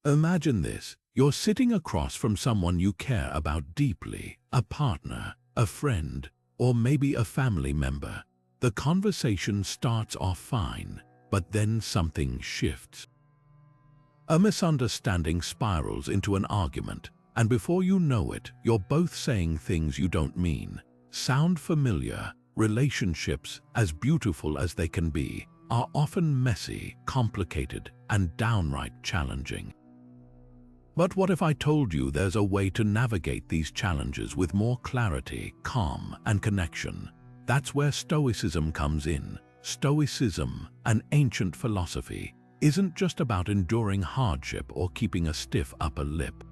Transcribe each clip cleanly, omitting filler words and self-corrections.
Imagine this. You're sitting across from someone you care about deeply, a partner, a friend, or maybe a family member. The conversation starts off fine, but then something shifts. A misunderstanding spirals into an argument, and before you know it, you're both saying things you don't mean. Sound familiar? Relationships, as beautiful as they can be, are often messy, complicated, and downright challenging. But what if I told you there's a way to navigate these challenges with more clarity, calm, and connection? That's where Stoicism comes in. Stoicism, an ancient philosophy, isn't just about enduring hardship or keeping a stiff upper lip.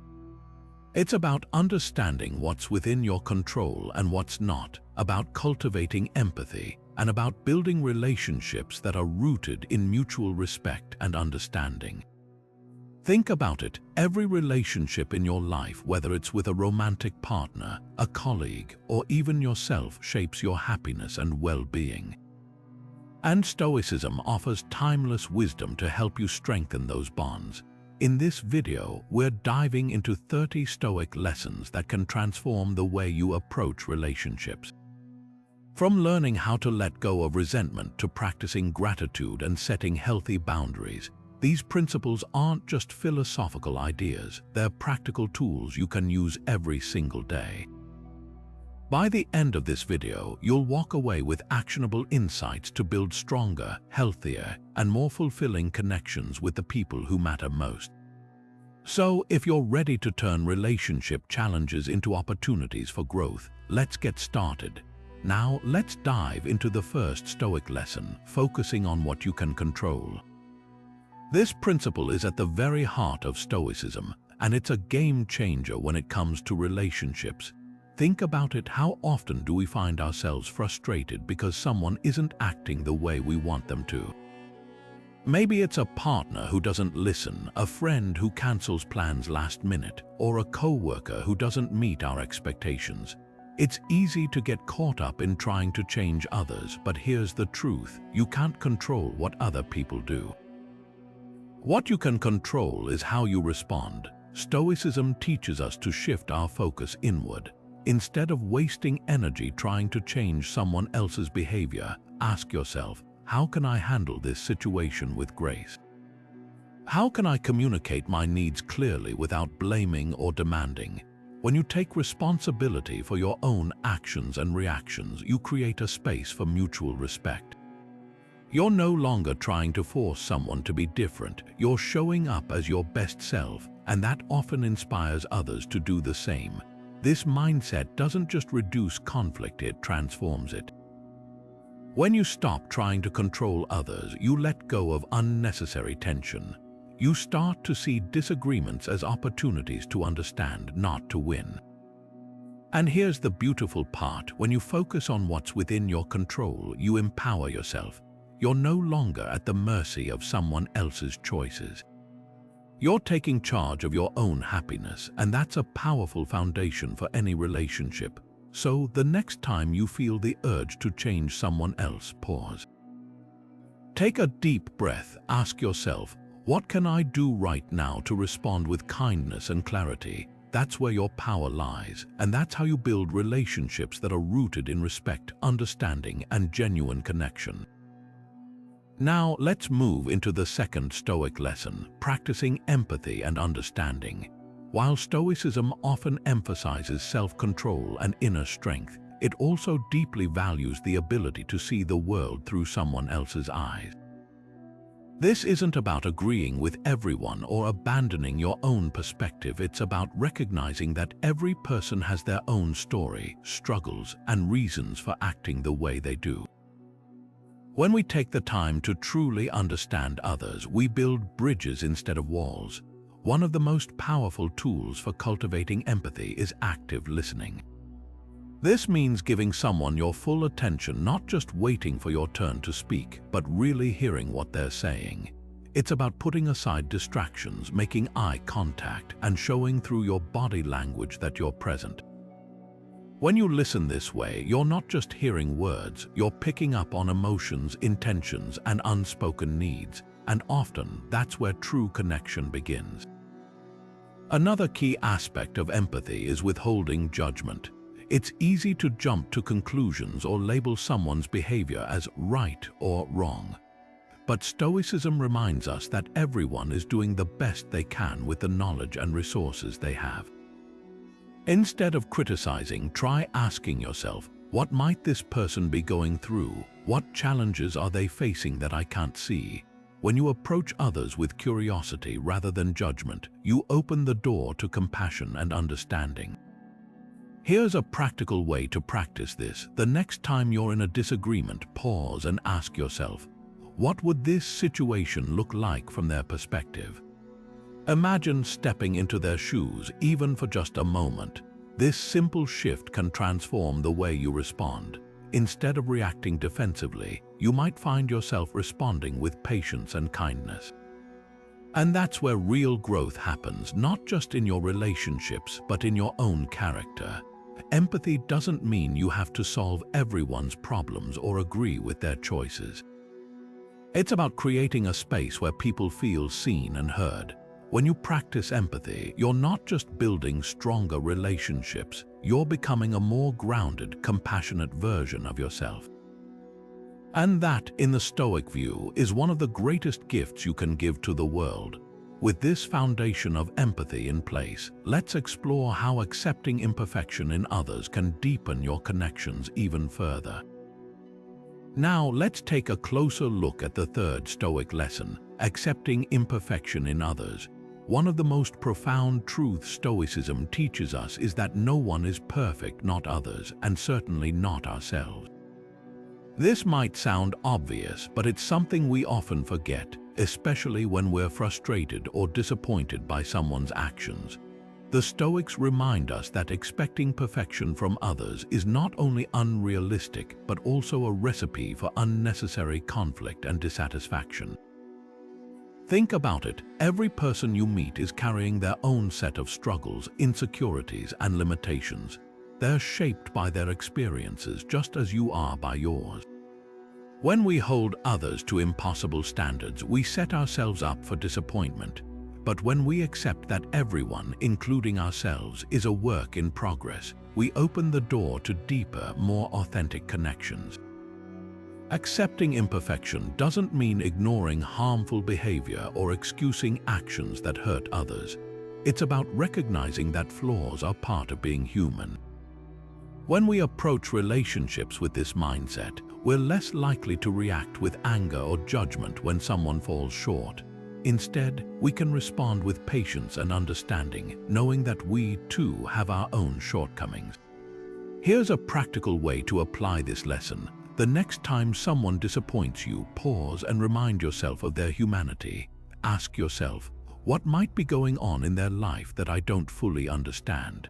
It's about understanding what's within your control and what's not, about cultivating empathy, and about building relationships that are rooted in mutual respect and understanding. Think about it. Every relationship in your life, whether it's with a romantic partner, a colleague, or even yourself, shapes your happiness and well-being. And Stoicism offers timeless wisdom to help you strengthen those bonds. In this video, we're diving into 30 Stoic lessons that can transform the way you approach relationships. From learning how to let go of resentment to practicing gratitude and setting healthy boundaries, these principles aren't just philosophical ideas, they're practical tools you can use every single day. By the end of this video, you'll walk away with actionable insights to build stronger, healthier, and more fulfilling connections with the people who matter most. So, if you're ready to turn relationship challenges into opportunities for growth, let's get started. Now, let's dive into the first Stoic lesson, focusing on what you can control. This principle is at the very heart of Stoicism, and it's a game changer when it comes to relationships. Think about it. How often do we find ourselves frustrated because someone isn't acting the way we want them to? Maybe it's a partner who doesn't listen, a friend who cancels plans last minute, or a coworker who doesn't meet our expectations. It's easy to get caught up in trying to change others, but here's the truth: you can't control what other people do. What you can control is how you respond. Stoicism teaches us to shift our focus inward. Instead of wasting energy trying to change someone else's behavior, ask yourself, how can I handle this situation with grace? How can I communicate my needs clearly without blaming or demanding? When you take responsibility for your own actions and reactions, you create a space for mutual respect. You're no longer trying to force someone to be different. You're showing up as your best self, and that often inspires others to do the same. This mindset doesn't just reduce conflict, it transforms it. When you stop trying to control others, you let go of unnecessary tension. You start to see disagreements as opportunities to understand, not to win. And here's the beautiful part: when you focus on what's within your control, you empower yourself. You're no longer at the mercy of someone else's choices. You're taking charge of your own happiness, and that's a powerful foundation for any relationship. So, the next time you feel the urge to change someone else, pause. Take a deep breath. Ask yourself, what can I do right now to respond with kindness and clarity? That's where your power lies, and that's how you build relationships that are rooted in respect, understanding, and genuine connection. Now, let's move into the second Stoic lesson, practicing empathy and understanding. While Stoicism often emphasizes self-control and inner strength, it also deeply values the ability to see the world through someone else's eyes. This isn't about agreeing with everyone or abandoning your own perspective. It's about recognizing that every person has their own story, struggles, and reasons for acting the way they do. When we take the time to truly understand others, we build bridges instead of walls. One of the most powerful tools for cultivating empathy is active listening. This means giving someone your full attention, not just waiting for your turn to speak, but really hearing what they're saying. It's about putting aside distractions, making eye contact, and showing through your body language that you're present. When you listen this way, you're not just hearing words, you're picking up on emotions, intentions, and unspoken needs, and often that's where true connection begins. Another key aspect of empathy is withholding judgment. It's easy to jump to conclusions or label someone's behavior as right or wrong. But Stoicism reminds us that everyone is doing the best they can with the knowledge and resources they have. Instead of criticizing, try asking yourself, what might this person be going through? What challenges are they facing that I can't see? When you approach others with curiosity rather than judgment, you open the door to compassion and understanding. Here's a practical way to practice this. The next time you're in a disagreement, pause and ask yourself, what would this situation look like from their perspective? Imagine stepping into their shoes, even for just a moment. This simple shift can transform the way you respond. Instead of reacting defensively, you might find yourself responding with patience and kindness. And that's where real growth happens, not just in your relationships, but in your own character. Empathy doesn't mean you have to solve everyone's problems or agree with their choices. It's about creating a space where people feel seen and heard. When you practice empathy, you're not just building stronger relationships, you're becoming a more grounded, compassionate version of yourself. And that, in the Stoic view, is one of the greatest gifts you can give to the world. With this foundation of empathy in place, let's explore how accepting imperfection in others can deepen your connections even further. Now, let's take a closer look at the third Stoic lesson, accepting imperfection in others. One of the most profound truths Stoicism teaches us is that no one is perfect, not others, and certainly not ourselves. This might sound obvious, but it's something we often forget, especially when we're frustrated or disappointed by someone's actions. The Stoics remind us that expecting perfection from others is not only unrealistic, but also a recipe for unnecessary conflict and dissatisfaction. Think about it. Every person you meet is carrying their own set of struggles, insecurities, and limitations. They're shaped by their experiences just as you are by yours. When we hold others to impossible standards, we set ourselves up for disappointment. But when we accept that everyone, including ourselves, is a work in progress, we open the door to deeper, more authentic connections. Accepting imperfection doesn't mean ignoring harmful behavior or excusing actions that hurt others. It's about recognizing that flaws are part of being human. When we approach relationships with this mindset, we're less likely to react with anger or judgment when someone falls short. Instead, we can respond with patience and understanding, knowing that we, too, have our own shortcomings. Here's a practical way to apply this lesson. The next time someone disappoints you, pause and remind yourself of their humanity. Ask yourself, what might be going on in their life that I don't fully understand?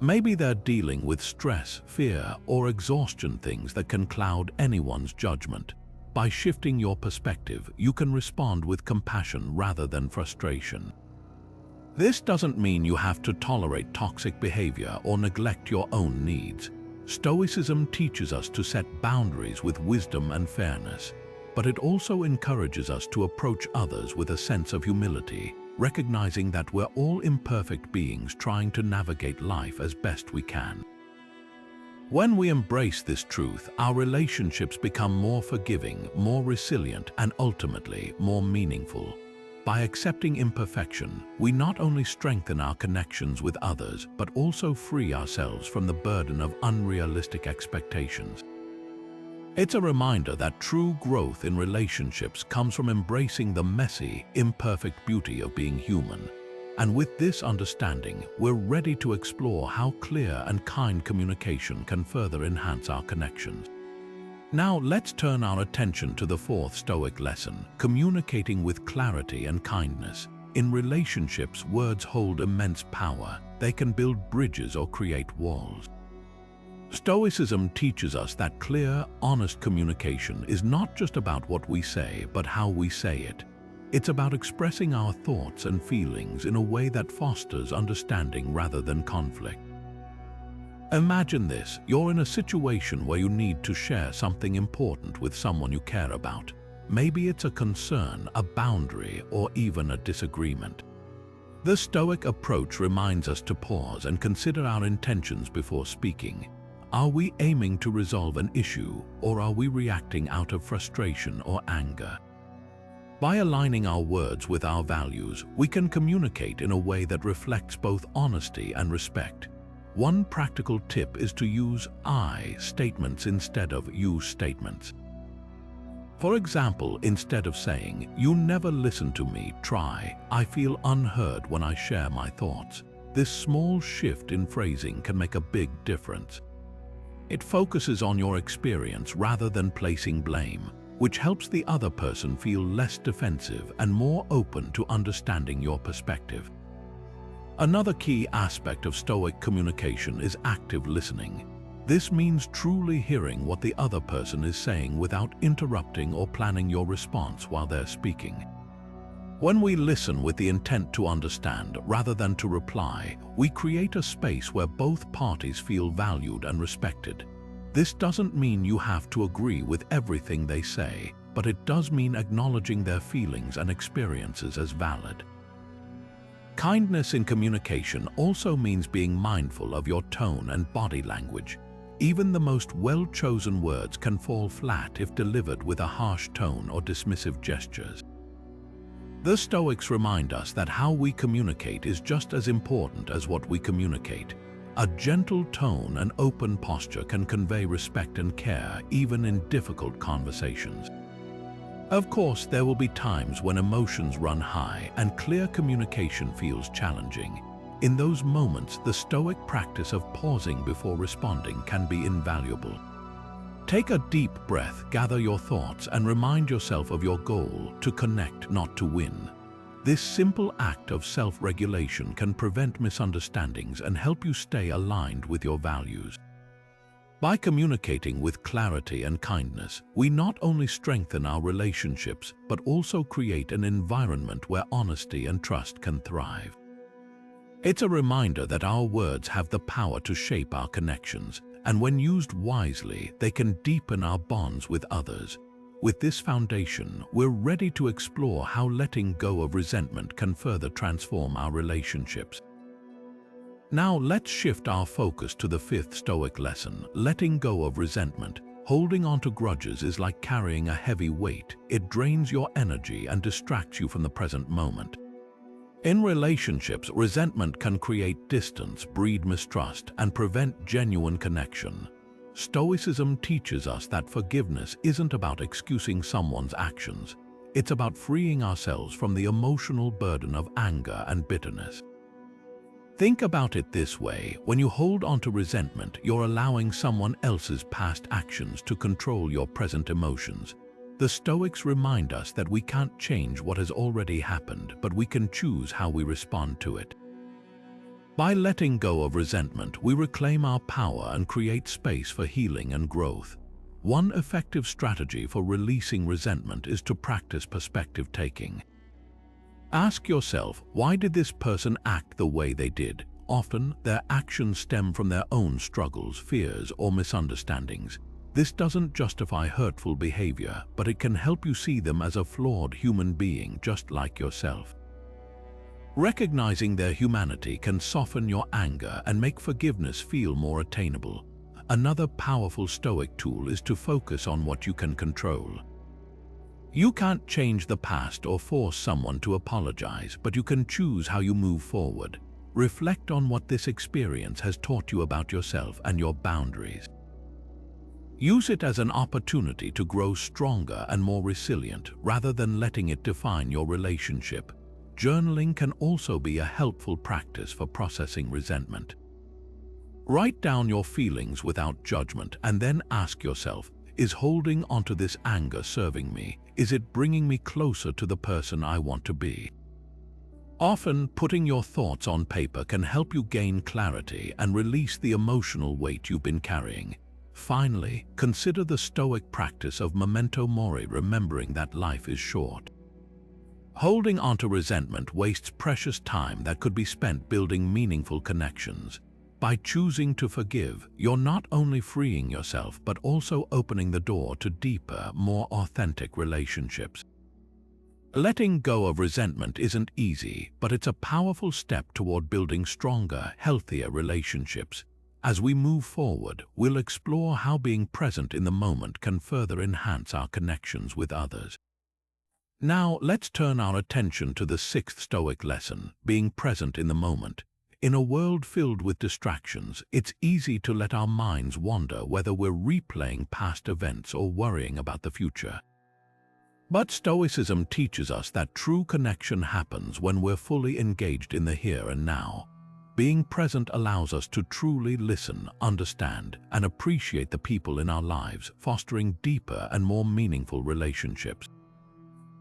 Maybe they're dealing with stress, fear, or exhaustion, things that can cloud anyone's judgment. By shifting your perspective, you can respond with compassion rather than frustration. This doesn't mean you have to tolerate toxic behavior or neglect your own needs. Stoicism teaches us to set boundaries with wisdom and fairness, but it also encourages us to approach others with a sense of humility, recognizing that we're all imperfect beings trying to navigate life as best we can. When we embrace this truth, our relationships become more forgiving, more resilient, and ultimately more meaningful. By accepting imperfection, we not only strengthen our connections with others, but also free ourselves from the burden of unrealistic expectations. It's a reminder that true growth in relationships comes from embracing the messy, imperfect beauty of being human. And with this understanding, we're ready to explore how clear and kind communication can further enhance our connections. Now let's turn our attention to the fourth Stoic lesson, communicating with clarity and kindness. In relationships, words hold immense power. They can build bridges or create walls. Stoicism teaches us that clear, honest communication is not just about what we say, but how we say it. It's about expressing our thoughts and feelings in a way that fosters understanding rather than conflict. Imagine this: you're in a situation where you need to share something important with someone you care about. Maybe it's a concern, a boundary, or even a disagreement. The Stoic approach reminds us to pause and consider our intentions before speaking. Are we aiming to resolve an issue, or are we reacting out of frustration or anger? By aligning our words with our values, we can communicate in a way that reflects both honesty and respect. One practical tip is to use I statements instead of you statements. For example, instead of saying, "You never listen to me," try, "I feel unheard when I share my thoughts." This small shift in phrasing can make a big difference. It focuses on your experience rather than placing blame, which helps the other person feel less defensive and more open to understanding your perspective. Another key aspect of Stoic communication is active listening. This means truly hearing what the other person is saying without interrupting or planning your response while they're speaking. When we listen with the intent to understand rather than to reply, we create a space where both parties feel valued and respected. This doesn't mean you have to agree with everything they say, but it does mean acknowledging their feelings and experiences as valid. Kindness in communication also means being mindful of your tone and body language. Even the most well-chosen words can fall flat if delivered with a harsh tone or dismissive gestures. The Stoics remind us that how we communicate is just as important as what we communicate. A gentle tone and open posture can convey respect and care even in difficult conversations. Of course, there will be times when emotions run high and clear communication feels challenging. In those moments, the Stoic practice of pausing before responding can be invaluable. Take a deep breath, gather your thoughts, and remind yourself of your goal: to connect, not to win. This simple act of self-regulation can prevent misunderstandings and help you stay aligned with your values. By communicating with clarity and kindness, we not only strengthen our relationships, but also create an environment where honesty and trust can thrive. It's a reminder that our words have the power to shape our connections, and when used wisely, they can deepen our bonds with others. With this foundation, we're ready to explore how letting go of resentment can further transform our relationships. Now let's shift our focus to the fifth Stoic lesson: letting go of resentment. Holding on to grudges is like carrying a heavy weight. It drains your energy and distracts you from the present moment. In relationships, resentment can create distance, breed mistrust, and prevent genuine connection. Stoicism teaches us that forgiveness isn't about excusing someone's actions. It's about freeing ourselves from the emotional burden of anger and bitterness. Think about it this way: when you hold on to resentment, you're allowing someone else's past actions to control your present emotions. The Stoics remind us that we can't change what has already happened, but we can choose how we respond to it. By letting go of resentment, we reclaim our power and create space for healing and growth. One effective strategy for releasing resentment is to practice perspective taking. Ask yourself, why did this person act the way they did? Often, their actions stem from their own struggles, fears, or misunderstandings. This doesn't justify hurtful behavior, but it can help you see them as a flawed human being just like yourself. Recognizing their humanity can soften your anger and make forgiveness feel more attainable. Another powerful Stoic tool is to focus on what you can control. You can't change the past or force someone to apologize, but you can choose how you move forward. Reflect on what this experience has taught you about yourself and your boundaries. Use it as an opportunity to grow stronger and more resilient rather than letting it define your relationship. Journaling can also be a helpful practice for processing resentment. Write down your feelings without judgment and then ask yourself, is holding onto this anger serving me? Is it bringing me closer to the person I want to be? Often, putting your thoughts on paper can help you gain clarity and release the emotional weight you've been carrying. Finally, consider the Stoic practice of memento mori, remembering that life is short. Holding onto resentment wastes precious time that could be spent building meaningful connections. By choosing to forgive, you're not only freeing yourself but also opening the door to deeper, more authentic relationships. Letting go of resentment isn't easy, but it's a powerful step toward building stronger, healthier relationships. As we move forward, we'll explore how being present in the moment can further enhance our connections with others. Now, let's turn our attention to the sixth Stoic lesson, being present in the moment. In a world filled with distractions, it's easy to let our minds wander, whether we're replaying past events or worrying about the future. But Stoicism teaches us that true connection happens when we're fully engaged in the here and now. Being present allows us to truly listen, understand, and appreciate the people in our lives, fostering deeper and more meaningful relationships.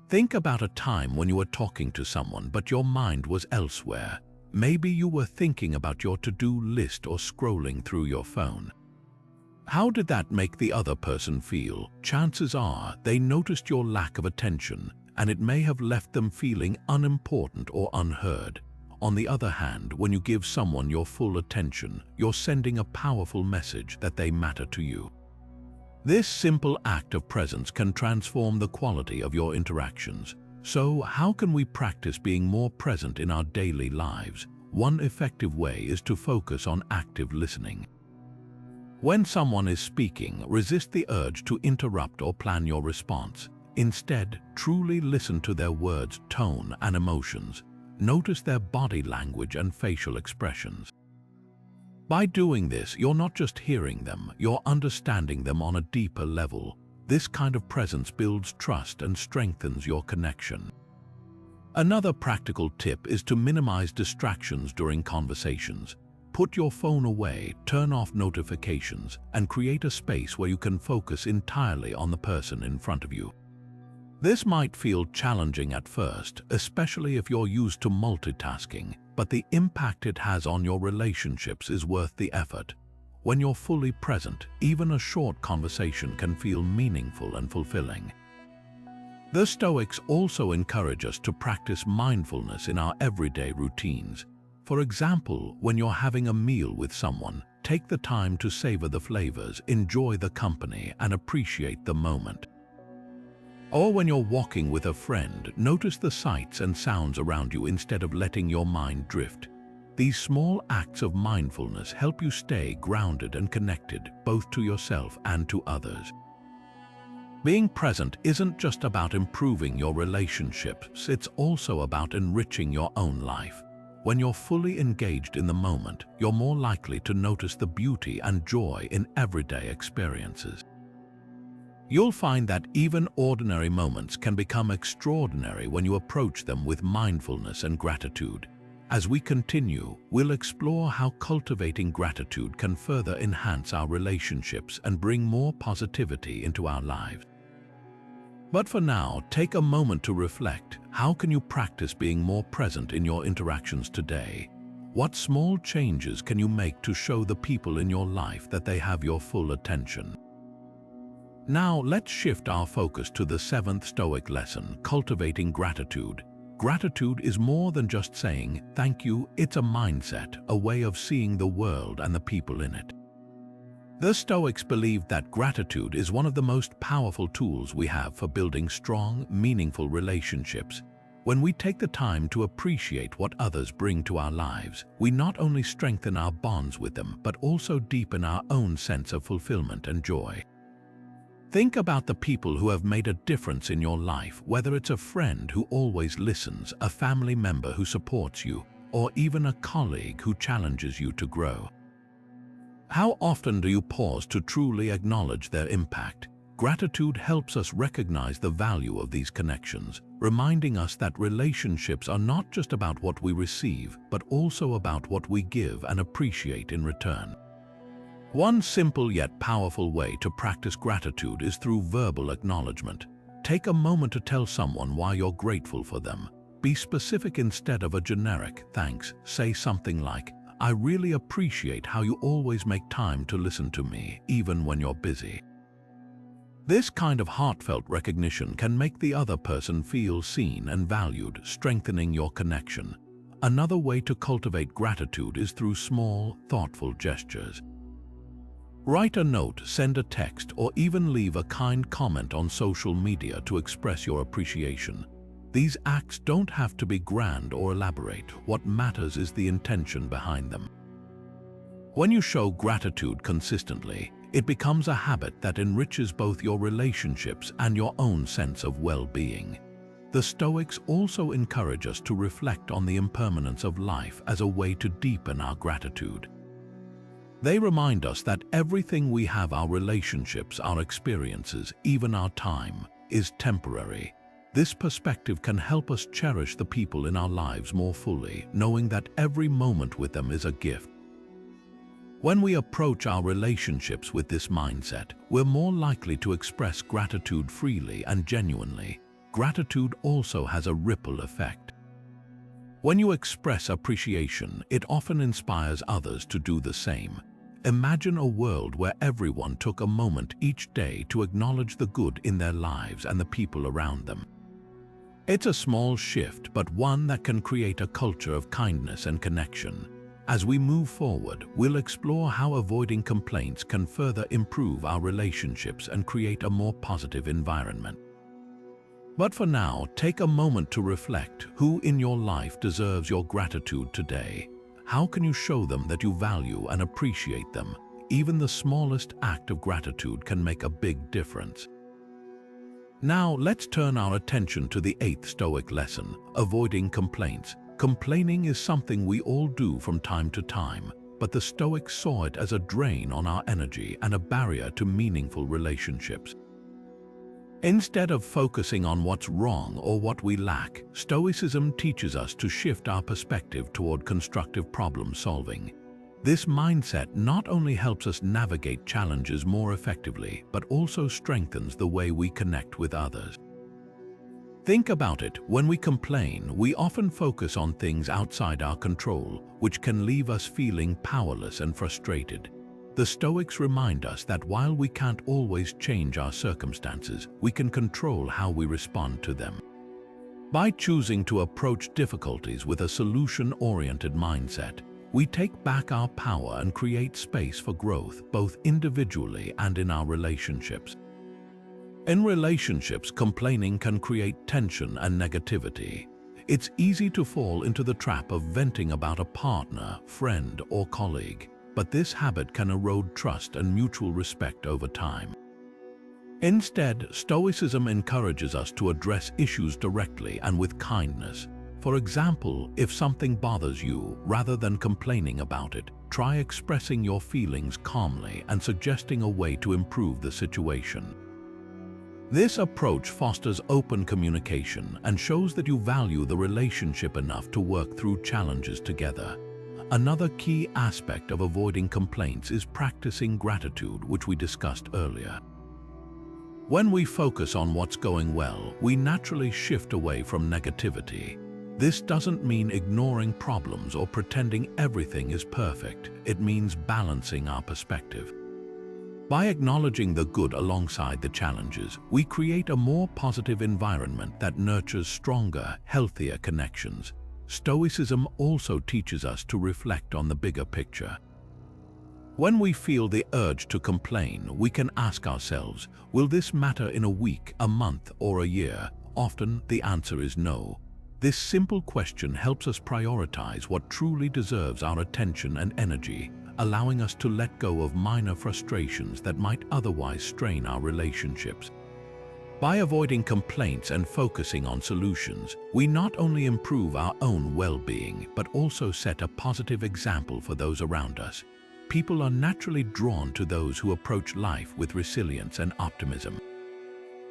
Think about a time when you were talking to someone but your mind was elsewhere. Maybe you were thinking about your to-do list or scrolling through your phone. How did that make the other person feel? Chances are they noticed your lack of attention, and it may have left them feeling unimportant or unheard. On the other hand, when you give someone your full attention, you're sending a powerful message that they matter to you. This simple act of presence can transform the quality of your interactions. So, how can we practice being more present in our daily lives? One effective way is to focus on active listening. When someone is speaking, resist the urge to interrupt or plan your response. Instead, truly listen to their words, tone, and emotions. Notice their body language and facial expressions. By doing this, you're not just hearing them, you're understanding them on a deeper level. This kind of presence builds trust and strengthens your connection. Another practical tip is to minimize distractions during conversations. Put your phone away, turn off notifications, and create a space where you can focus entirely on the person in front of you. This might feel challenging at first, especially if you're used to multitasking, but the impact it has on your relationships is worth the effort. When you're fully present, even a short conversation can feel meaningful and fulfilling. The Stoics also encourage us to practice mindfulness in our everyday routines. For example, when you're having a meal with someone, take the time to savor the flavors, enjoy the company, and appreciate the moment. Or when you're walking with a friend, notice the sights and sounds around you instead of letting your mind drift. These small acts of mindfulness help you stay grounded and connected, both to yourself and to others. Being present isn't just about improving your relationships, it's also about enriching your own life. When you're fully engaged in the moment, you're more likely to notice the beauty and joy in everyday experiences. You'll find that even ordinary moments can become extraordinary when you approach them with mindfulness and gratitude. As we continue, we'll explore how cultivating gratitude can further enhance our relationships and bring more positivity into our lives. But for now, take a moment to reflect. How can you practice being more present in your interactions today? What small changes can you make to show the people in your life that they have your full attention? Now, let's shift our focus to the seventh Stoic lesson, cultivating gratitude. Gratitude is more than just saying, "Thank you." It's a mindset, a way of seeing the world and the people in it. The Stoics believed that gratitude is one of the most powerful tools we have for building strong, meaningful relationships. When we take the time to appreciate what others bring to our lives, we not only strengthen our bonds with them, but also deepen our own sense of fulfillment and joy. Think about the people who have made a difference in your life, whether it's a friend who always listens, a family member who supports you, or even a colleague who challenges you to grow. How often do you pause to truly acknowledge their impact? Gratitude helps us recognize the value of these connections, reminding us that relationships are not just about what we receive, but also about what we give and appreciate in return. One simple yet powerful way to practice gratitude is through verbal acknowledgement. Take a moment to tell someone why you're grateful for them. Be specific instead of a generic "thanks." Say something like, "I really appreciate how you always make time to listen to me, even when you're busy." This kind of heartfelt recognition can make the other person feel seen and valued, strengthening your connection. Another way to cultivate gratitude is through small, thoughtful gestures. Write a note, send a text, or even leave a kind comment on social media to express your appreciation. These acts don't have to be grand or elaborate. What matters is the intention behind them. When you show gratitude consistently, it becomes a habit that enriches both your relationships and your own sense of well-being. The Stoics also encourage us to reflect on the impermanence of life as a way to deepen our gratitude. They remind us that everything we have, our relationships, our experiences, even our time, is temporary. This perspective can help us cherish the people in our lives more fully, knowing that every moment with them is a gift. When we approach our relationships with this mindset, we're more likely to express gratitude freely and genuinely. Gratitude also has a ripple effect. When you express appreciation, it often inspires others to do the same. Imagine a world where everyone took a moment each day to acknowledge the good in their lives and the people around them. It's a small shift, but one that can create a culture of kindness and connection. As we move forward, we'll explore how avoiding complaints can further improve our relationships and create a more positive environment. But for now, take a moment to reflect. Who in your life deserves your gratitude today? How can you show them that you value and appreciate them? Even the smallest act of gratitude can make a big difference. Now, let's turn our attention to the 8th Stoic lesson, avoiding complaints. Complaining is something we all do from time to time, but the Stoics saw it as a drain on our energy and a barrier to meaningful relationships. Instead of focusing on what's wrong or what we lack, Stoicism teaches us to shift our perspective toward constructive problem solving. This mindset not only helps us navigate challenges more effectively, but also strengthens the way we connect with others. Think about it. When we complain, we often focus on things outside our control, which can leave us feeling powerless and frustrated. The Stoics remind us that while we can't always change our circumstances, we can control how we respond to them. By choosing to approach difficulties with a solution-oriented mindset, we take back our power and create space for growth, both individually and in our relationships. In relationships, complaining can create tension and negativity. It's easy to fall into the trap of venting about a partner, friend, or colleague, but this habit can erode trust and mutual respect over time. Instead, Stoicism encourages us to address issues directly and with kindness. For example, if something bothers you, rather than complaining about it, try expressing your feelings calmly and suggesting a way to improve the situation. This approach fosters open communication and shows that you value the relationship enough to work through challenges together. Another key aspect of avoiding complaints is practicing gratitude, which we discussed earlier. When we focus on what's going well, we naturally shift away from negativity. This doesn't mean ignoring problems or pretending everything is perfect. It means balancing our perspective. By acknowledging the good alongside the challenges, we create a more positive environment that nurtures stronger, healthier connections. Stoicism also teaches us to reflect on the bigger picture. When we feel the urge to complain, we can ask ourselves, will this matter in a week, a month, or a year? Often, the answer is no. This simple question helps us prioritize what truly deserves our attention and energy, allowing us to let go of minor frustrations that might otherwise strain our relationships. By avoiding complaints and focusing on solutions, we not only improve our own well-being, but also set a positive example for those around us. People are naturally drawn to those who approach life with resilience and optimism.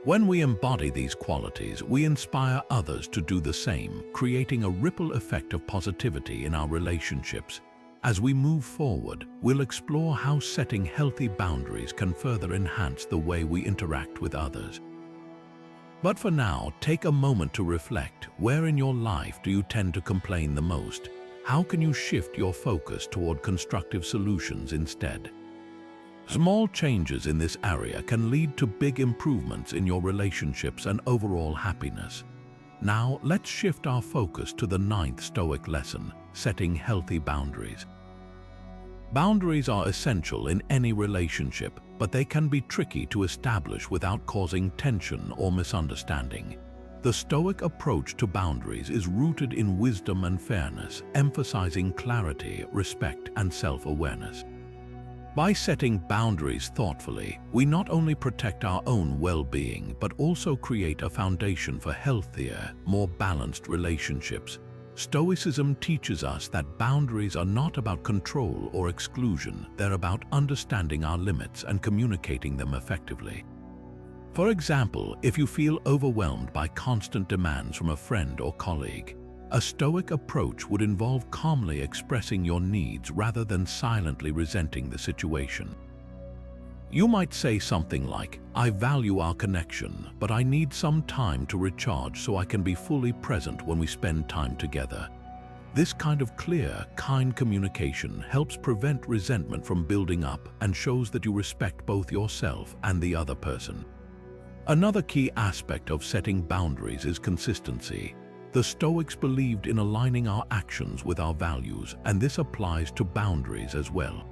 When we embody these qualities, we inspire others to do the same, creating a ripple effect of positivity in our relationships. As we move forward, we'll explore how setting healthy boundaries can further enhance the way we interact with others. But for now, take a moment to reflect. Where in your life do you tend to complain the most? How can you shift your focus toward constructive solutions instead? Small changes in this area can lead to big improvements in your relationships and overall happiness. Now, let's shift our focus to the 9th Stoic lesson, setting healthy boundaries. Boundaries are essential in any relationship, but they can be tricky to establish without causing tension or misunderstanding. The Stoic approach to boundaries is rooted in wisdom and fairness, emphasizing clarity, respect, and self-awareness. By setting boundaries thoughtfully, we not only protect our own well-being, but also create a foundation for healthier, more balanced relationships. Stoicism teaches us that boundaries are not about control or exclusion, they're about understanding our limits and communicating them effectively. For example, if you feel overwhelmed by constant demands from a friend or colleague, a Stoic approach would involve calmly expressing your needs rather than silently resenting the situation. You might say something like, "I value our connection, but I need some time to recharge so I can be fully present when we spend time together." This kind of clear, kind communication helps prevent resentment from building up and shows that you respect both yourself and the other person. Another key aspect of setting boundaries is consistency. The Stoics believed in aligning our actions with our values, and this applies to boundaries as well.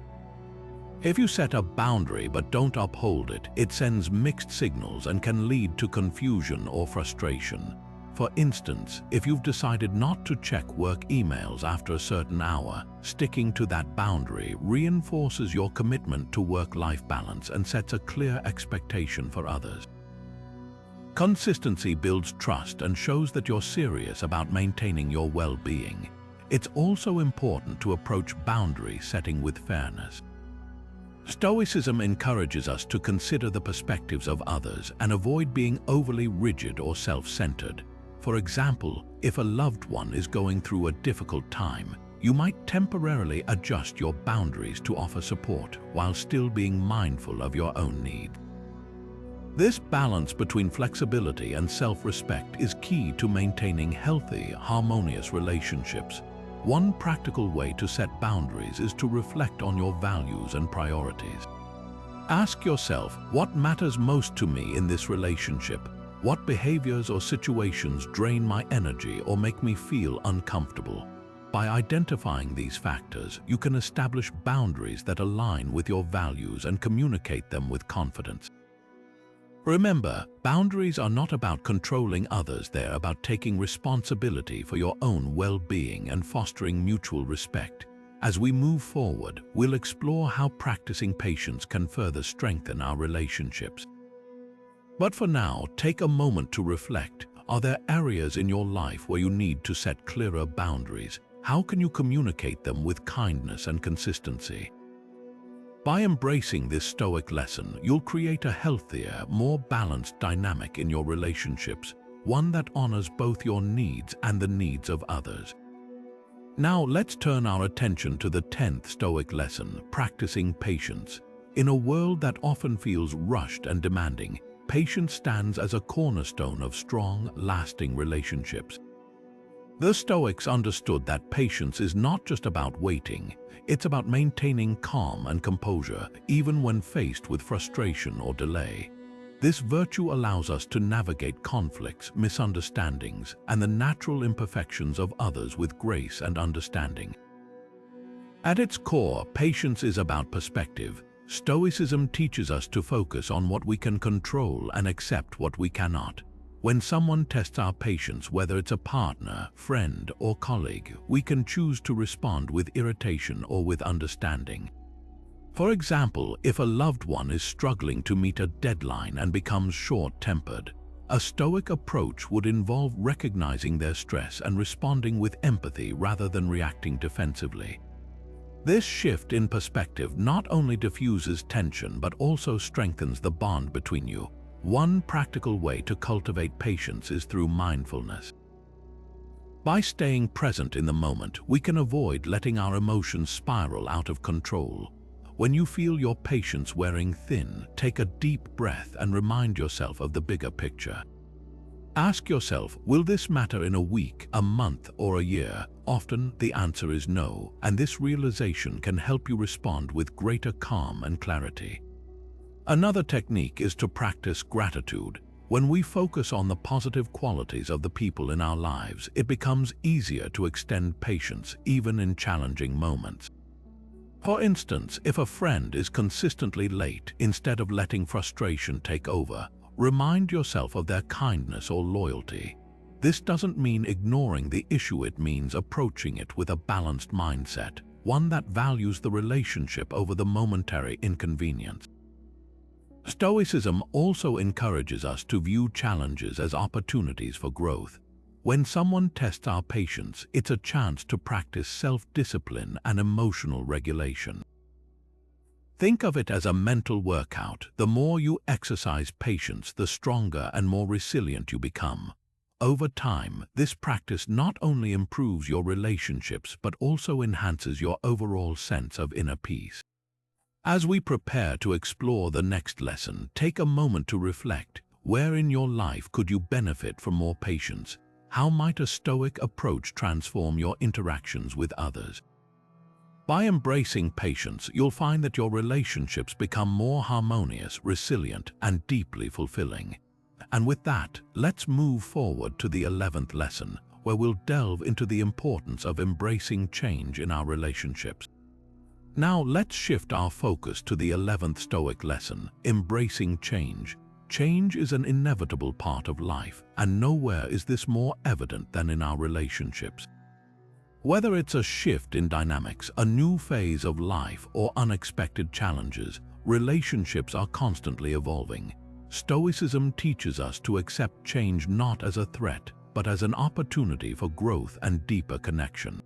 If you set a boundary but don't uphold it, it sends mixed signals and can lead to confusion or frustration. For instance, if you've decided not to check work emails after a certain hour, sticking to that boundary reinforces your commitment to work-life balance and sets a clear expectation for others. Consistency builds trust and shows that you're serious about maintaining your well-being. It's also important to approach boundary setting with fairness. Stoicism encourages us to consider the perspectives of others and avoid being overly rigid or self-centered. For example, if a loved one is going through a difficult time, you might temporarily adjust your boundaries to offer support while still being mindful of your own needs. This balance between flexibility and self-respect is key to maintaining healthy, harmonious relationships. One practical way to set boundaries is to reflect on your values and priorities. Ask yourself, what matters most to me in this relationship? What behaviors or situations drain my energy or make me feel uncomfortable? By identifying these factors, you can establish boundaries that align with your values and communicate them with confidence. Remember, boundaries are not about controlling others, they're about taking responsibility for your own well-being and fostering mutual respect. As we move forward, we'll explore how practicing patience can further strengthen our relationships. But for now, take a moment to reflect. Are there areas in your life where you need to set clearer boundaries? How can you communicate them with kindness and consistency? By embracing this Stoic lesson, you'll create a healthier, more balanced dynamic in your relationships, one that honors both your needs and the needs of others. Now let's turn our attention to the 10th Stoic lesson, practicing patience. In a world that often feels rushed and demanding, patience stands as a cornerstone of strong, lasting relationships. The Stoics understood that patience is not just about waiting, it's about maintaining calm and composure, even when faced with frustration or delay. This virtue allows us to navigate conflicts, misunderstandings, and the natural imperfections of others with grace and understanding. At its core, patience is about perspective. Stoicism teaches us to focus on what we can control and accept what we cannot. When someone tests our patience, whether it's a partner, friend, or colleague, we can choose to respond with irritation or with understanding. For example, if a loved one is struggling to meet a deadline and becomes short-tempered, a Stoic approach would involve recognizing their stress and responding with empathy rather than reacting defensively. This shift in perspective not only diffuses tension but also strengthens the bond between you. One practical way to cultivate patience is through mindfulness. By staying present in the moment, we can avoid letting our emotions spiral out of control. When you feel your patience wearing thin, take a deep breath and remind yourself of the bigger picture. Ask yourself, will this matter in a week, a month, or a year? Often, the answer is no, and this realization can help you respond with greater calm and clarity. Another technique is to practice gratitude. When we focus on the positive qualities of the people in our lives, it becomes easier to extend patience even in challenging moments. For instance, if a friend is consistently late, instead of letting frustration take over, remind yourself of their kindness or loyalty. This doesn't mean ignoring the issue, it means approaching it with a balanced mindset, one that values the relationship over the momentary inconvenience. Stoicism also encourages us to view challenges as opportunities for growth. When someone tests our patience, it's a chance to practice self-discipline and emotional regulation. Think of it as a mental workout. The more you exercise patience, the stronger and more resilient you become. Over time, this practice not only improves your relationships but also enhances your overall sense of inner peace. As we prepare to explore the next lesson, take a moment to reflect. Where in your life could you benefit from more patience? How might a Stoic approach transform your interactions with others? By embracing patience, you'll find that your relationships become more harmonious, resilient, and deeply fulfilling. And with that, let's move forward to the 11th lesson, where we'll delve into the importance of embracing change in our relationships. Now let's shift our focus to the 11th Stoic lesson, embracing change. Change is an inevitable part of life, and nowhere is this more evident than in our relationships. Whether it's a shift in dynamics, a new phase of life, or unexpected challenges, relationships are constantly evolving. Stoicism teaches us to accept change not as a threat, but as an opportunity for growth and deeper connection.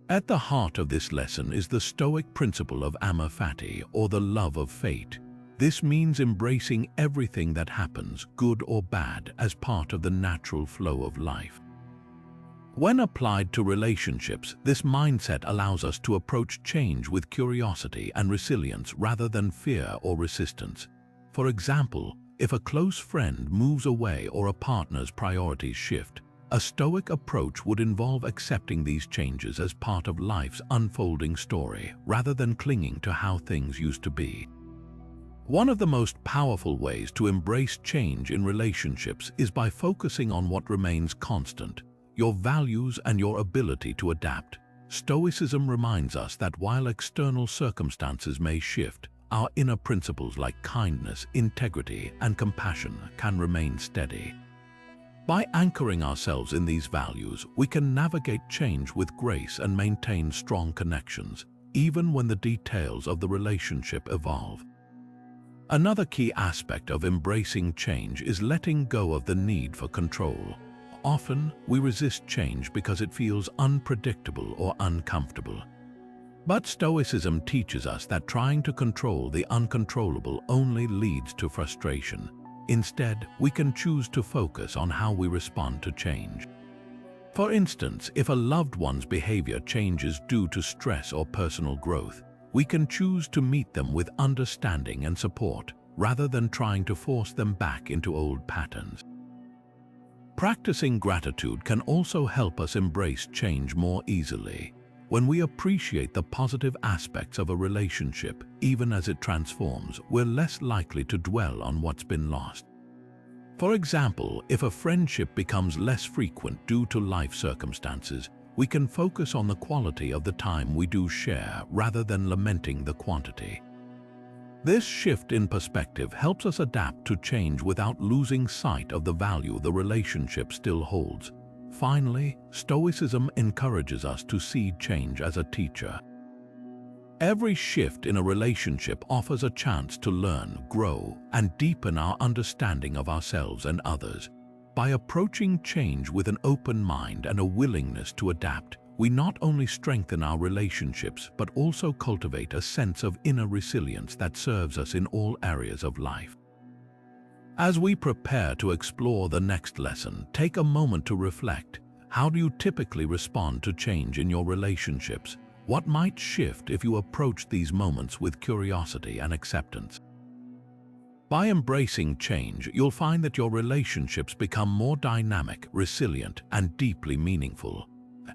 At the heart of this lesson is the Stoic principle of amor fati, or the love of fate. This means embracing everything that happens, good or bad, as part of the natural flow of life. When applied to relationships, this mindset allows us to approach change with curiosity and resilience rather than fear or resistance. For example, if a close friend moves away or a partner's priorities shift, a Stoic approach would involve accepting these changes as part of life's unfolding story, rather than clinging to how things used to be. One of the most powerful ways to embrace change in relationships is by focusing on what remains constant: your values and your ability to adapt. Stoicism reminds us that while external circumstances may shift, our inner principles like kindness, integrity, and compassion can remain steady. By anchoring ourselves in these values, we can navigate change with grace and maintain strong connections, even when the details of the relationship evolve. Another key aspect of embracing change is letting go of the need for control. Often, we resist change because it feels unpredictable or uncomfortable. But Stoicism teaches us that trying to control the uncontrollable only leads to frustration. Instead, we can choose to focus on how we respond to change. For instance, if a loved one's behavior changes due to stress or personal growth, we can choose to meet them with understanding and support, rather than trying to force them back into old patterns. Practicing gratitude can also help us embrace change more easily. When we appreciate the positive aspects of a relationship, even as it transforms, we're less likely to dwell on what's been lost. For example, if a friendship becomes less frequent due to life circumstances, we can focus on the quality of the time we do share rather than lamenting the quantity. This shift in perspective helps us adapt to change without losing sight of the value the relationship still holds. Finally, Stoicism encourages us to see change as a teacher. Every shift in a relationship offers a chance to learn, grow, and deepen our understanding of ourselves and others. By approaching change with an open mind and a willingness to adapt, we not only strengthen our relationships but also cultivate a sense of inner resilience that serves us in all areas of life. As we prepare to explore the next lesson, take a moment to reflect. How do you typically respond to change in your relationships? What might shift if you approach these moments with curiosity and acceptance? By embracing change, you'll find that your relationships become more dynamic, resilient, and deeply meaningful.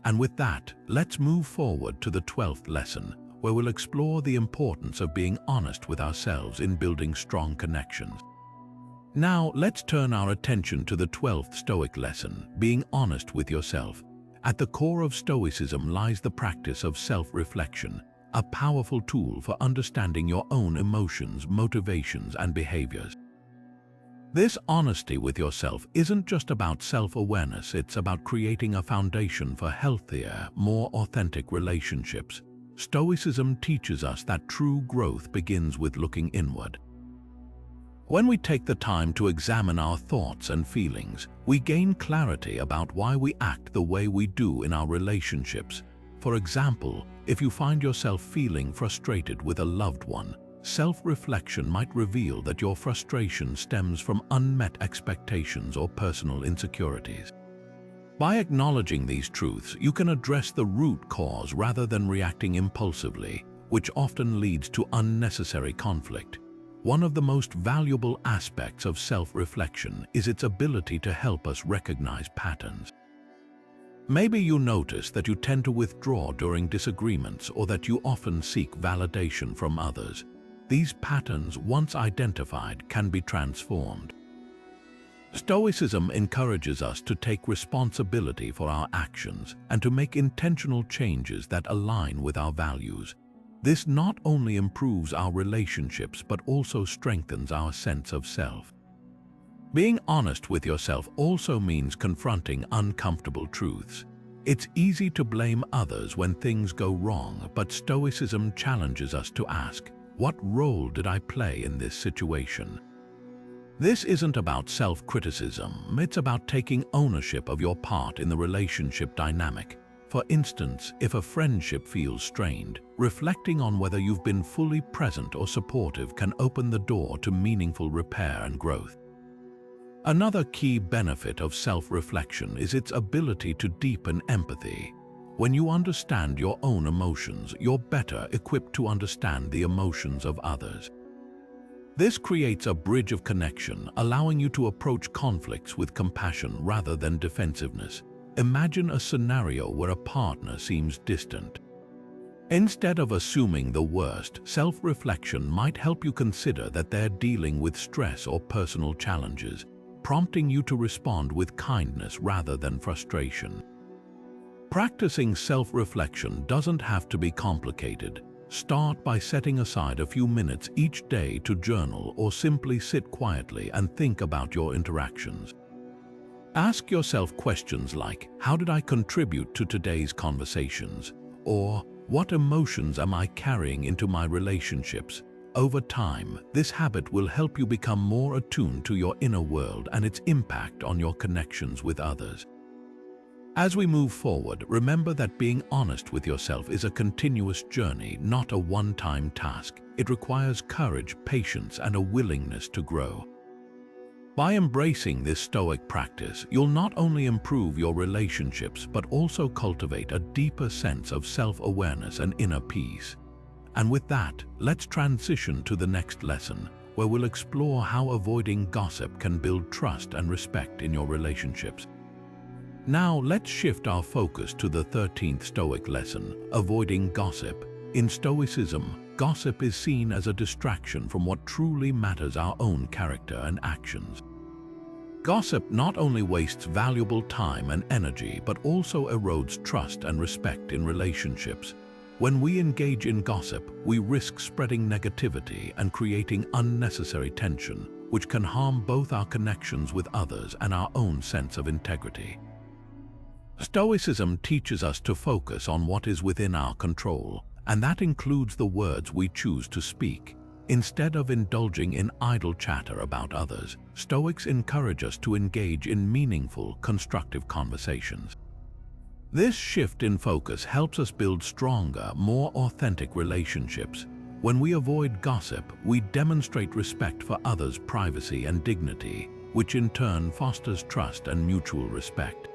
And with that, let's move forward to the 12th lesson, where we'll explore the importance of being honest with ourselves in building strong connections. Now, let's turn our attention to the 12th Stoic lesson, being honest with yourself. At the core of Stoicism lies the practice of self-reflection, a powerful tool for understanding your own emotions, motivations, and behaviors. This honesty with yourself isn't just about self-awareness, it's about creating a foundation for healthier, more authentic relationships. Stoicism teaches us that true growth begins with looking inward. When we take the time to examine our thoughts and feelings, we gain clarity about why we act the way we do in our relationships. For example, if you find yourself feeling frustrated with a loved one, self-reflection might reveal that your frustration stems from unmet expectations or personal insecurities. By acknowledging these truths, you can address the root cause rather than reacting impulsively, which often leads to unnecessary conflict. One of the most valuable aspects of self-reflection is its ability to help us recognize patterns. Maybe you notice that you tend to withdraw during disagreements or that you often seek validation from others. These patterns, once identified, can be transformed. Stoicism encourages us to take responsibility for our actions and to make intentional changes that align with our values. This not only improves our relationships but also strengthens our sense of self. Being honest with yourself also means confronting uncomfortable truths. It's easy to blame others when things go wrong, but Stoicism challenges us to ask, what role did I play in this situation? This isn't about self-criticism, it's about taking ownership of your part in the relationship dynamic. For instance, if a friendship feels strained, reflecting on whether you've been fully present or supportive can open the door to meaningful repair and growth. Another key benefit of self-reflection is its ability to deepen empathy. When you understand your own emotions, you're better equipped to understand the emotions of others. This creates a bridge of connection, allowing you to approach conflicts with compassion rather than defensiveness. Imagine a scenario where a partner seems distant. Instead of assuming the worst, self-reflection might help you consider that they're dealing with stress or personal challenges, prompting you to respond with kindness rather than frustration. Practicing self-reflection doesn't have to be complicated. Start by setting aside a few minutes each day to journal or simply sit quietly and think about your interactions. Ask yourself questions like, how did I contribute to today's conversations? Or, what emotions am I carrying into my relationships? Over time, this habit will help you become more attuned to your inner world and its impact on your connections with others. As we move forward, remember that being honest with yourself is a continuous journey, not a one-time task. It requires courage, patience, and a willingness to grow. By embracing this Stoic practice, you'll not only improve your relationships but also cultivate a deeper sense of self-awareness and inner peace. And with that, let's transition to the next lesson, where we'll explore how avoiding gossip can build trust and respect in your relationships. Now, let's shift our focus to the 13th Stoic lesson, avoiding gossip. In Stoicism, gossip is seen as a distraction from what truly matters: our own character and actions. Gossip not only wastes valuable time and energy, but also erodes trust and respect in relationships. When we engage in gossip, we risk spreading negativity and creating unnecessary tension, which can harm both our connections with others and our own sense of integrity. Stoicism teaches us to focus on what is within our control, and that includes the words we choose to speak. Instead of indulging in idle chatter about others, Stoics encourage us to engage in meaningful, constructive conversations. This shift in focus helps us build stronger, more authentic relationships. When we avoid gossip, we demonstrate respect for others' privacy and dignity, which in turn fosters trust and mutual respect.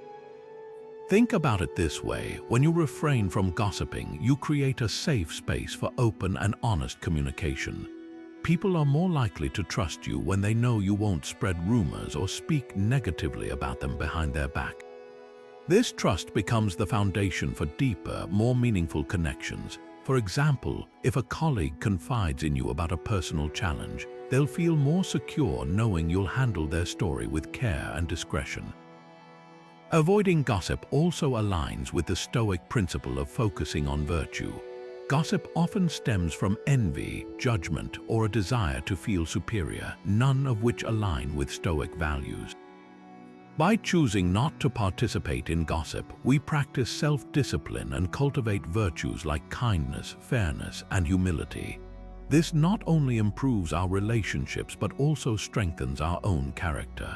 Think about it this way: when you refrain from gossiping, you create a safe space for open and honest communication. People are more likely to trust you when they know you won't spread rumors or speak negatively about them behind their back. This trust becomes the foundation for deeper, more meaningful connections. For example, if a colleague confides in you about a personal challenge, they'll feel more secure knowing you'll handle their story with care and discretion. Avoiding gossip also aligns with the Stoic principle of focusing on virtue. Gossip often stems from envy, judgment, or a desire to feel superior, none of which align with Stoic values. By choosing not to participate in gossip, we practice self-discipline and cultivate virtues like kindness, fairness, and humility. This not only improves our relationships but also strengthens our own character.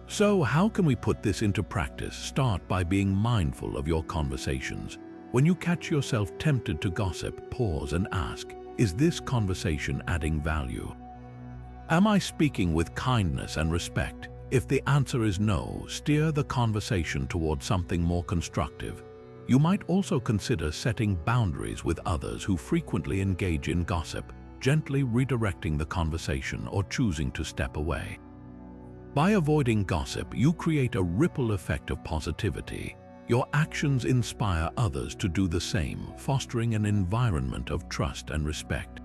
So, how can we put this into practice? Start by being mindful of your conversations. When you catch yourself tempted to gossip, pause and ask, is this conversation adding value? Am I speaking with kindness and respect? If the answer is no, steer the conversation towards something more constructive. You might also consider setting boundaries with others who frequently engage in gossip, gently redirecting the conversation or choosing to step away. By avoiding gossip, you create a ripple effect of positivity. Your actions inspire others to do the same, fostering an environment of trust and respect.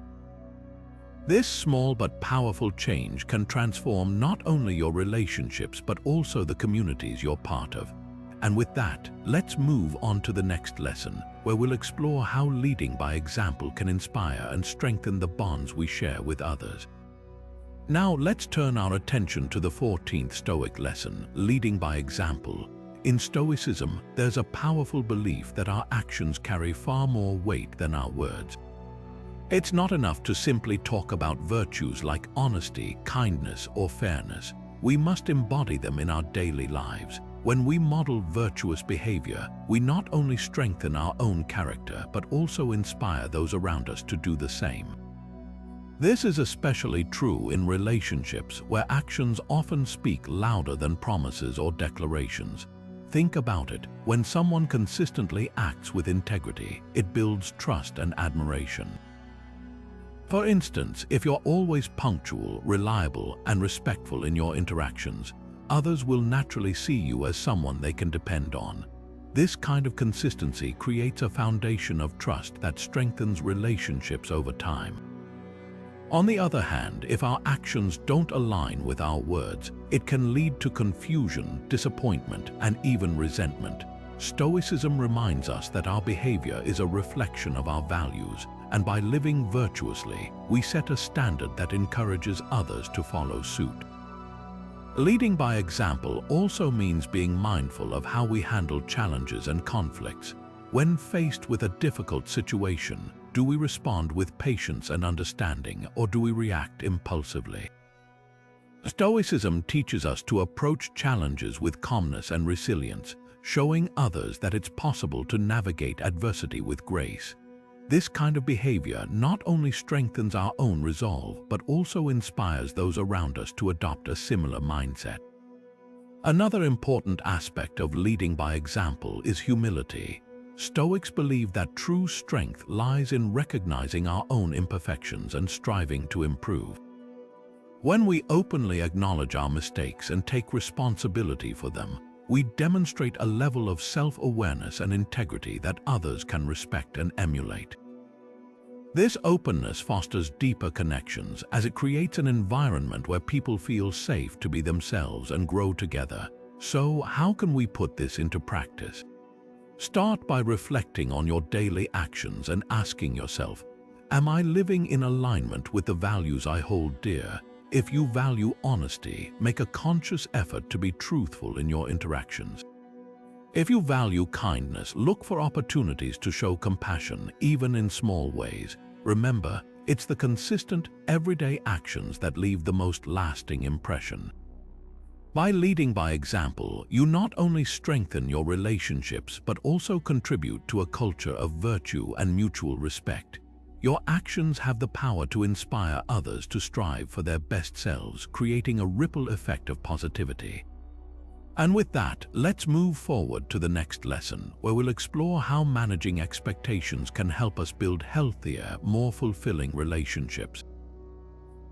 This small but powerful change can transform not only your relationships but also the communities you're part of. And with that, let's move on to the next lesson, where we'll explore how leading by example can inspire and strengthen the bonds we share with others. Now let's turn our attention to the 14th Stoic lesson, leading by example. In Stoicism, there's a powerful belief that our actions carry far more weight than our words. It's not enough to simply talk about virtues like honesty, kindness, or fairness. We must embody them in our daily lives. When we model virtuous behavior, we not only strengthen our own character but also inspire those around us to do the same. This is especially true in relationships where actions often speak louder than promises or declarations. Think about it. When someone consistently acts with integrity, it builds trust and admiration. For instance, if you're always punctual, reliable, and respectful in your interactions, others will naturally see you as someone they can depend on. This kind of consistency creates a foundation of trust that strengthens relationships over time. On the other hand, if our actions don't align with our words, it can lead to confusion, disappointment, and even resentment. Stoicism reminds us that our behavior is a reflection of our values, and by living virtuously, we set a standard that encourages others to follow suit. Leading by example also means being mindful of how we handle challenges and conflicts. When faced with a difficult situation, do we respond with patience and understanding, or do we react impulsively? Stoicism teaches us to approach challenges with calmness and resilience, showing others that it's possible to navigate adversity with grace. This kind of behavior not only strengthens our own resolve, but also inspires those around us to adopt a similar mindset. Another important aspect of leading by example is humility. Stoics believe that true strength lies in recognizing our own imperfections and striving to improve. When we openly acknowledge our mistakes and take responsibility for them, we demonstrate a level of self-awareness and integrity that others can respect and emulate. This openness fosters deeper connections as it creates an environment where people feel safe to be themselves and grow together. So, how can we put this into practice? Start by reflecting on your daily actions and asking yourself, am I living in alignment with the values I hold dear? If you value honesty, make a conscious effort to be truthful in your interactions. If you value kindness, look for opportunities to show compassion, even in small ways. Remember, it's the consistent, everyday actions that leave the most lasting impression. By leading by example, you not only strengthen your relationships but also contribute to a culture of virtue and mutual respect. Your actions have the power to inspire others to strive for their best selves, creating a ripple effect of positivity. And with that, let's move forward to the next lesson, where we'll explore how managing expectations can help us build healthier, more fulfilling relationships.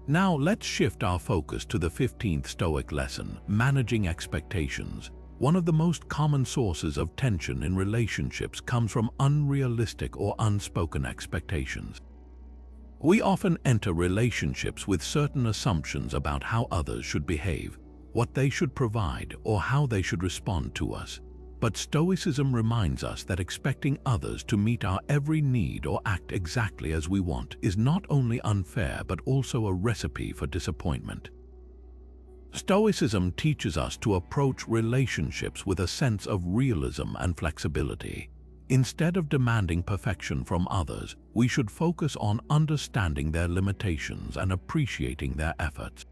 Now let's shift our focus to the 15th Stoic lesson, managing expectations. One of the most common sources of tension in relationships comes from unrealistic or unspoken expectations. We often enter relationships with certain assumptions about how others should behave, what they should provide, or how they should respond to us. But Stoicism reminds us that expecting others to meet our every need or act exactly as we want is not only unfair but also a recipe for disappointment. Stoicism teaches us to approach relationships with a sense of realism and flexibility. Instead of demanding perfection from others, we should focus on understanding their limitations and appreciating their efforts.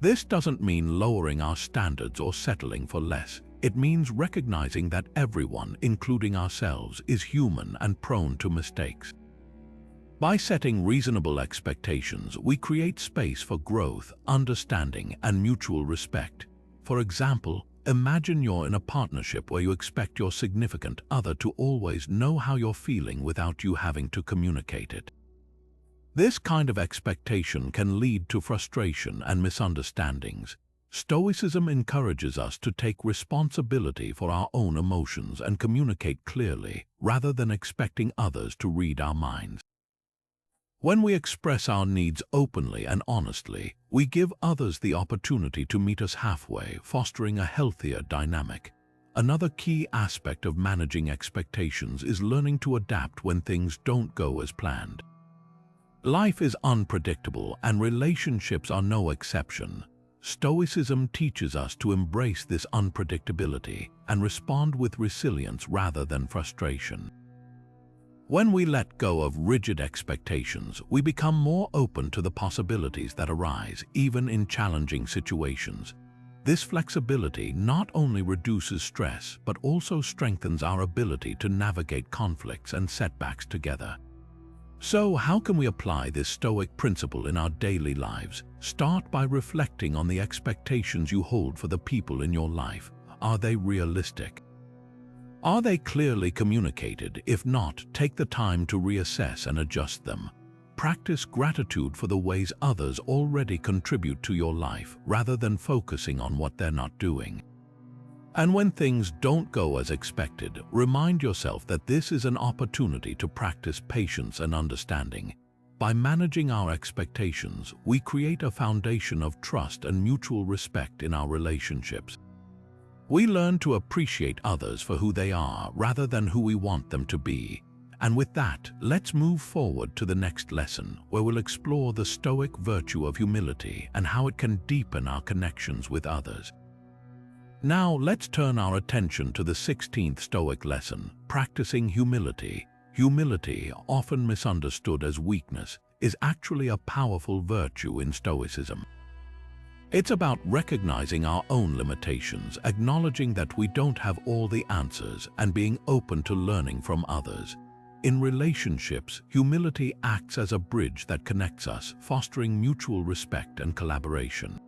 This doesn't mean lowering our standards or settling for less. It means recognizing that everyone, including ourselves, is human and prone to mistakes. By setting reasonable expectations, we create space for growth, understanding, and mutual respect. For example, imagine you're in a partnership where you expect your significant other to always know how you're feeling without you having to communicate it. This kind of expectation can lead to frustration and misunderstandings. Stoicism encourages us to take responsibility for our own emotions and communicate clearly, rather than expecting others to read our minds. When we express our needs openly and honestly, we give others the opportunity to meet us halfway, fostering a healthier dynamic. Another key aspect of managing expectations is learning to adapt when things don't go as planned. Life is unpredictable, and relationships are no exception. Stoicism teaches us to embrace this unpredictability and respond with resilience rather than frustration. When we let go of rigid expectations, we become more open to the possibilities that arise, even in challenging situations. This flexibility not only reduces stress, but also strengthens our ability to navigate conflicts and setbacks together. So, how can we apply this Stoic principle in our daily lives? Start by reflecting on the expectations you hold for the people in your life. Are they realistic? Are they clearly communicated? If not, take the time to reassess and adjust them. Practice gratitude for the ways others already contribute to your life, rather than focusing on what they're not doing. And when things don't go as expected, remind yourself that this is an opportunity to practice patience and understanding. By managing our expectations, we create a foundation of trust and mutual respect in our relationships. We learn to appreciate others for who they are rather than who we want them to be. And with that, let's move forward to the next lesson, where we'll explore the Stoic virtue of humility and how it can deepen our connections with others. Now, let's turn our attention to the 16th Stoic lesson, practicing humility. Humility, often misunderstood as weakness, is actually a powerful virtue in Stoicism. It's about recognizing our own limitations, acknowledging that we don't have all the answers, and being open to learning from others. In relationships, humility acts as a bridge that connects us, fostering mutual respect and collaboration.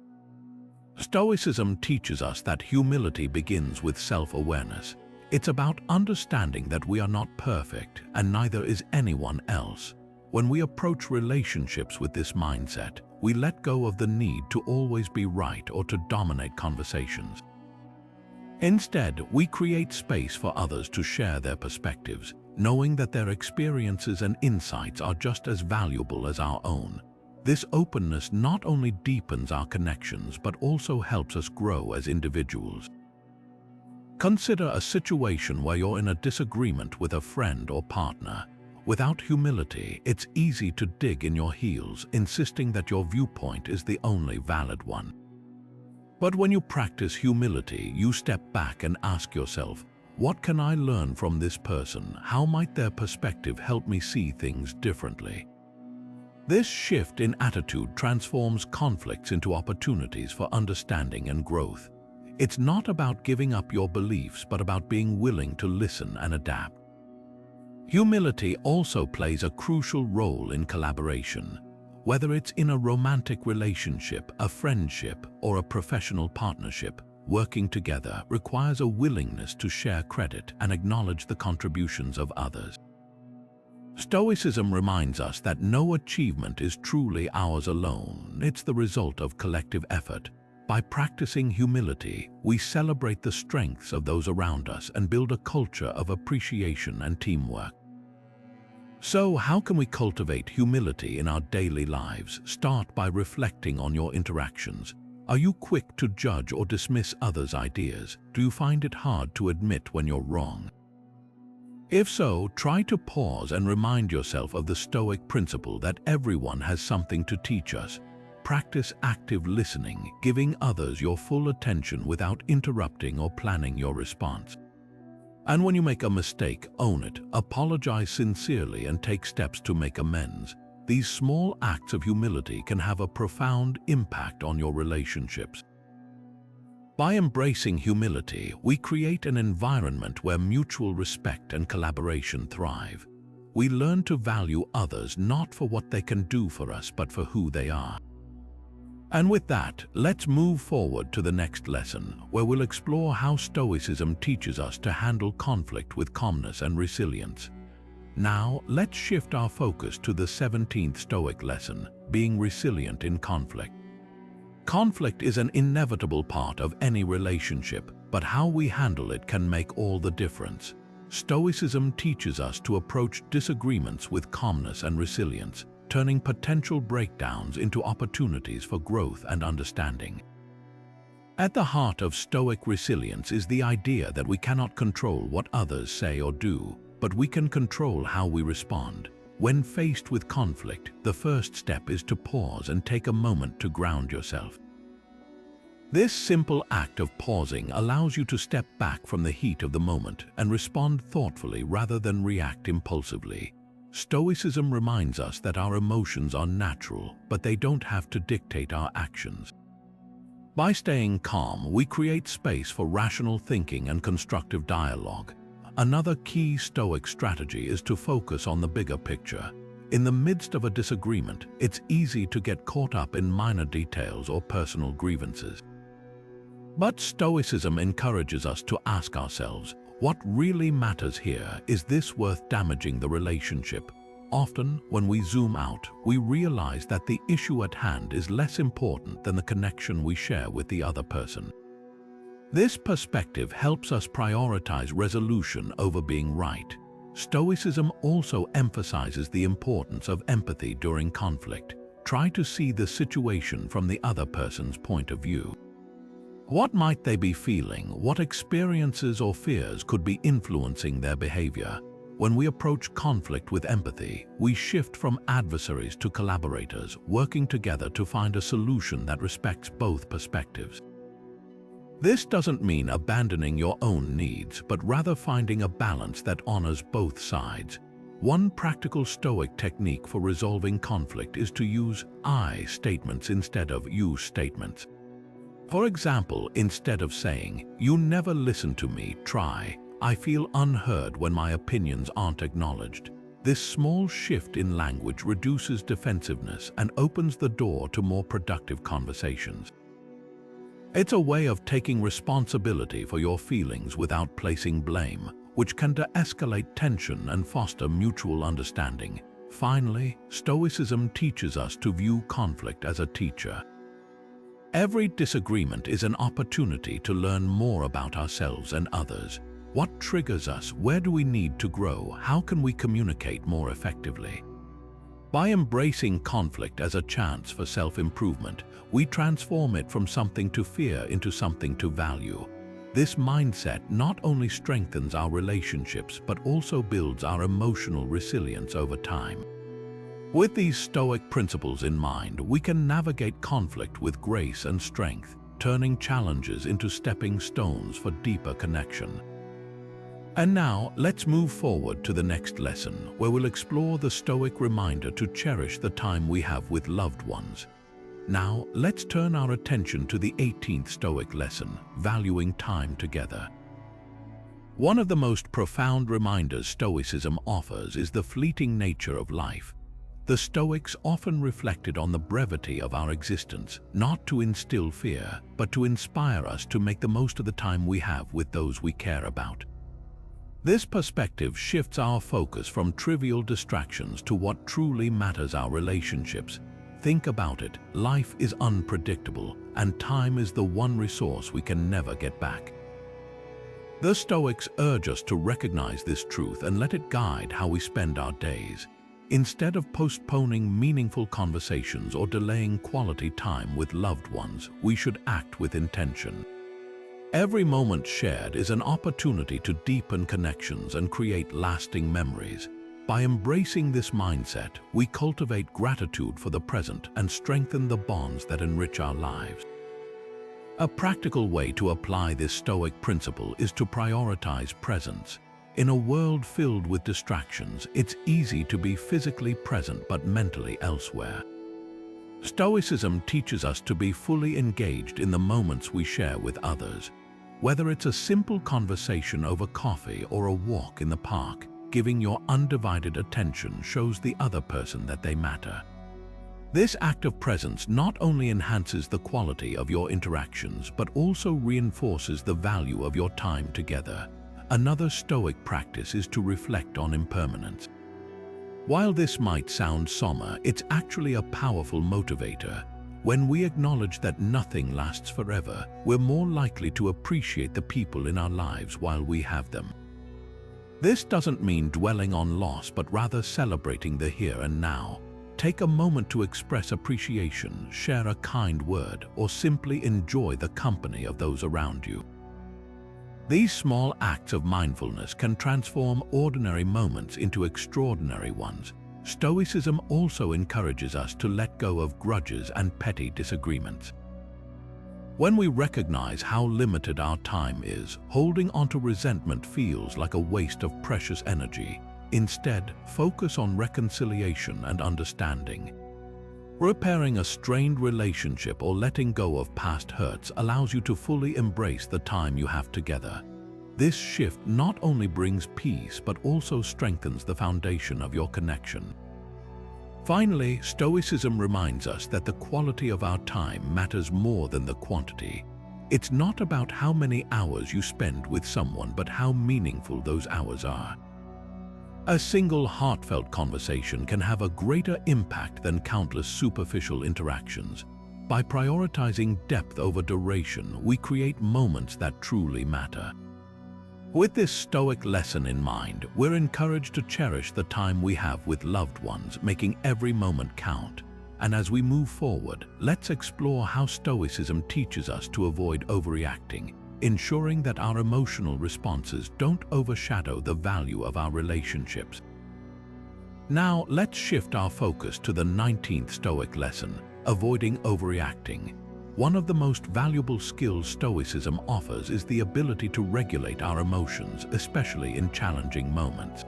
Stoicism teaches us that humility begins with self-awareness. It's about understanding that we are not perfect, and neither is anyone else. When we approach relationships with this mindset, we let go of the need to always be right or to dominate conversations. Instead, we create space for others to share their perspectives, knowing that their experiences and insights are just as valuable as our own. This openness not only deepens our connections but also helps us grow as individuals. Consider a situation where you're in a disagreement with a friend or partner. Without humility, it's easy to dig in your heels, insisting that your viewpoint is the only valid one. But when you practice humility, you step back and ask yourself, what can I learn from this person? How might their perspective help me see things differently? This shift in attitude transforms conflicts into opportunities for understanding and growth. It's not about giving up your beliefs, but about being willing to listen and adapt. Humility also plays a crucial role in collaboration. Whether it's in a romantic relationship, a friendship, or a professional partnership, working together requires a willingness to share credit and acknowledge the contributions of others. Stoicism reminds us that no achievement is truly ours alone. It's the result of collective effort. By practicing humility, we celebrate the strengths of those around us and build a culture of appreciation and teamwork. So, how can we cultivate humility in our daily lives? Start by reflecting on your interactions. Are you quick to judge or dismiss others' ideas? Do you find it hard to admit when you're wrong? If so, try to pause and remind yourself of the Stoic principle that everyone has something to teach us. Practice active listening, giving others your full attention without interrupting or planning your response. And when you make a mistake, own it, apologize sincerely, and take steps to make amends. These small acts of humility can have a profound impact on your relationships. By embracing humility, we create an environment where mutual respect and collaboration thrive. We learn to value others not for what they can do for us, but for who they are. And with that, let's move forward to the next lesson, where we'll explore how Stoicism teaches us to handle conflict with calmness and resilience. Now, let's shift our focus to the 17th Stoic lesson, being resilient in conflict. Conflict is an inevitable part of any relationship, but how we handle it can make all the difference. Stoicism teaches us to approach disagreements with calmness and resilience, turning potential breakdowns into opportunities for growth and understanding. At the heart of Stoic resilience is the idea that we cannot control what others say or do, but we can control how we respond. When faced with conflict, the first step is to pause and take a moment to ground yourself. This simple act of pausing allows you to step back from the heat of the moment and respond thoughtfully rather than react impulsively. Stoicism reminds us that our emotions are natural, but they don't have to dictate our actions. By staying calm, we create space for rational thinking and constructive dialogue. Another key Stoic strategy is to focus on the bigger picture. In the midst of a disagreement, it's easy to get caught up in minor details or personal grievances. But Stoicism encourages us to ask ourselves, what really matters here? Is this worth damaging the relationship? Often, when we zoom out, we realize that the issue at hand is less important than the connection we share with the other person. This perspective helps us prioritize resolution over being right. Stoicism also emphasizes the importance of empathy during conflict. Try to see the situation from the other person's point of view. What might they be feeling? What experiences or fears could be influencing their behavior? When we approach conflict with empathy, we shift from adversaries to collaborators, working together to find a solution that respects both perspectives. This doesn't mean abandoning your own needs, but rather finding a balance that honors both sides. One practical Stoic technique for resolving conflict is to use I statements instead of you statements. For example, instead of saying, "You never listen to me," try, "I feel unheard when my opinions aren't acknowledged." This small shift in language reduces defensiveness and opens the door to more productive conversations. It's a way of taking responsibility for your feelings without placing blame, which can de-escalate tension and foster mutual understanding. Finally, Stoicism teaches us to view conflict as a teacher. Every disagreement is an opportunity to learn more about ourselves and others. What triggers us? Where do we need to grow? How can we communicate more effectively? By embracing conflict as a chance for self-improvement, we transform it from something to fear into something to value. This mindset not only strengthens our relationships but also builds our emotional resilience over time. With these Stoic principles in mind, we can navigate conflict with grace and strength, turning challenges into stepping stones for deeper connection. And now, let's move forward to the next lesson, where we'll explore the Stoic reminder to cherish the time we have with loved ones. Now, let's turn our attention to the 18th Stoic lesson, valuing time together. One of the most profound reminders Stoicism offers is the fleeting nature of life. The Stoics often reflected on the brevity of our existence, not to instill fear, but to inspire us to make the most of the time we have with those we care about. This perspective shifts our focus from trivial distractions to what truly matters: our relationships. Think about it, life is unpredictable, and time is the one resource we can never get back. The Stoics urge us to recognize this truth and let it guide how we spend our days. Instead of postponing meaningful conversations or delaying quality time with loved ones, we should act with intention. Every moment shared is an opportunity to deepen connections and create lasting memories. By embracing this mindset, we cultivate gratitude for the present and strengthen the bonds that enrich our lives. A practical way to apply this Stoic principle is to prioritize presence. In a world filled with distractions, it's easy to be physically present but mentally elsewhere. Stoicism teaches us to be fully engaged in the moments we share with others. Whether it's a simple conversation over coffee or a walk in the park, giving your undivided attention shows the other person that they matter. This act of presence not only enhances the quality of your interactions, but also reinforces the value of your time together. Another Stoic practice is to reflect on impermanence. While this might sound somber, it's actually a powerful motivator. When we acknowledge that nothing lasts forever, we're more likely to appreciate the people in our lives while we have them. This doesn't mean dwelling on loss, but rather celebrating the here and now. Take a moment to express appreciation, share a kind word, or simply enjoy the company of those around you. These small acts of mindfulness can transform ordinary moments into extraordinary ones. Stoicism also encourages us to let go of grudges and petty disagreements. When we recognize how limited our time is, holding onto resentment feels like a waste of precious energy. Instead, focus on reconciliation and understanding. Repairing a strained relationship or letting go of past hurts allows you to fully embrace the time you have together. This shift not only brings peace but also strengthens the foundation of your connection. Finally, Stoicism reminds us that the quality of our time matters more than the quantity. It's not about how many hours you spend with someone, but how meaningful those hours are. A single heartfelt conversation can have a greater impact than countless superficial interactions. By prioritizing depth over duration, we create moments that truly matter. With this Stoic lesson in mind, we're encouraged to cherish the time we have with loved ones, making every moment count. And as we move forward, let's explore how Stoicism teaches us to avoid overreacting, ensuring that our emotional responses don't overshadow the value of our relationships. Now, let's shift our focus to the 19th Stoic lesson, avoiding overreacting. One of the most valuable skills Stoicism offers is the ability to regulate our emotions, especially in challenging moments.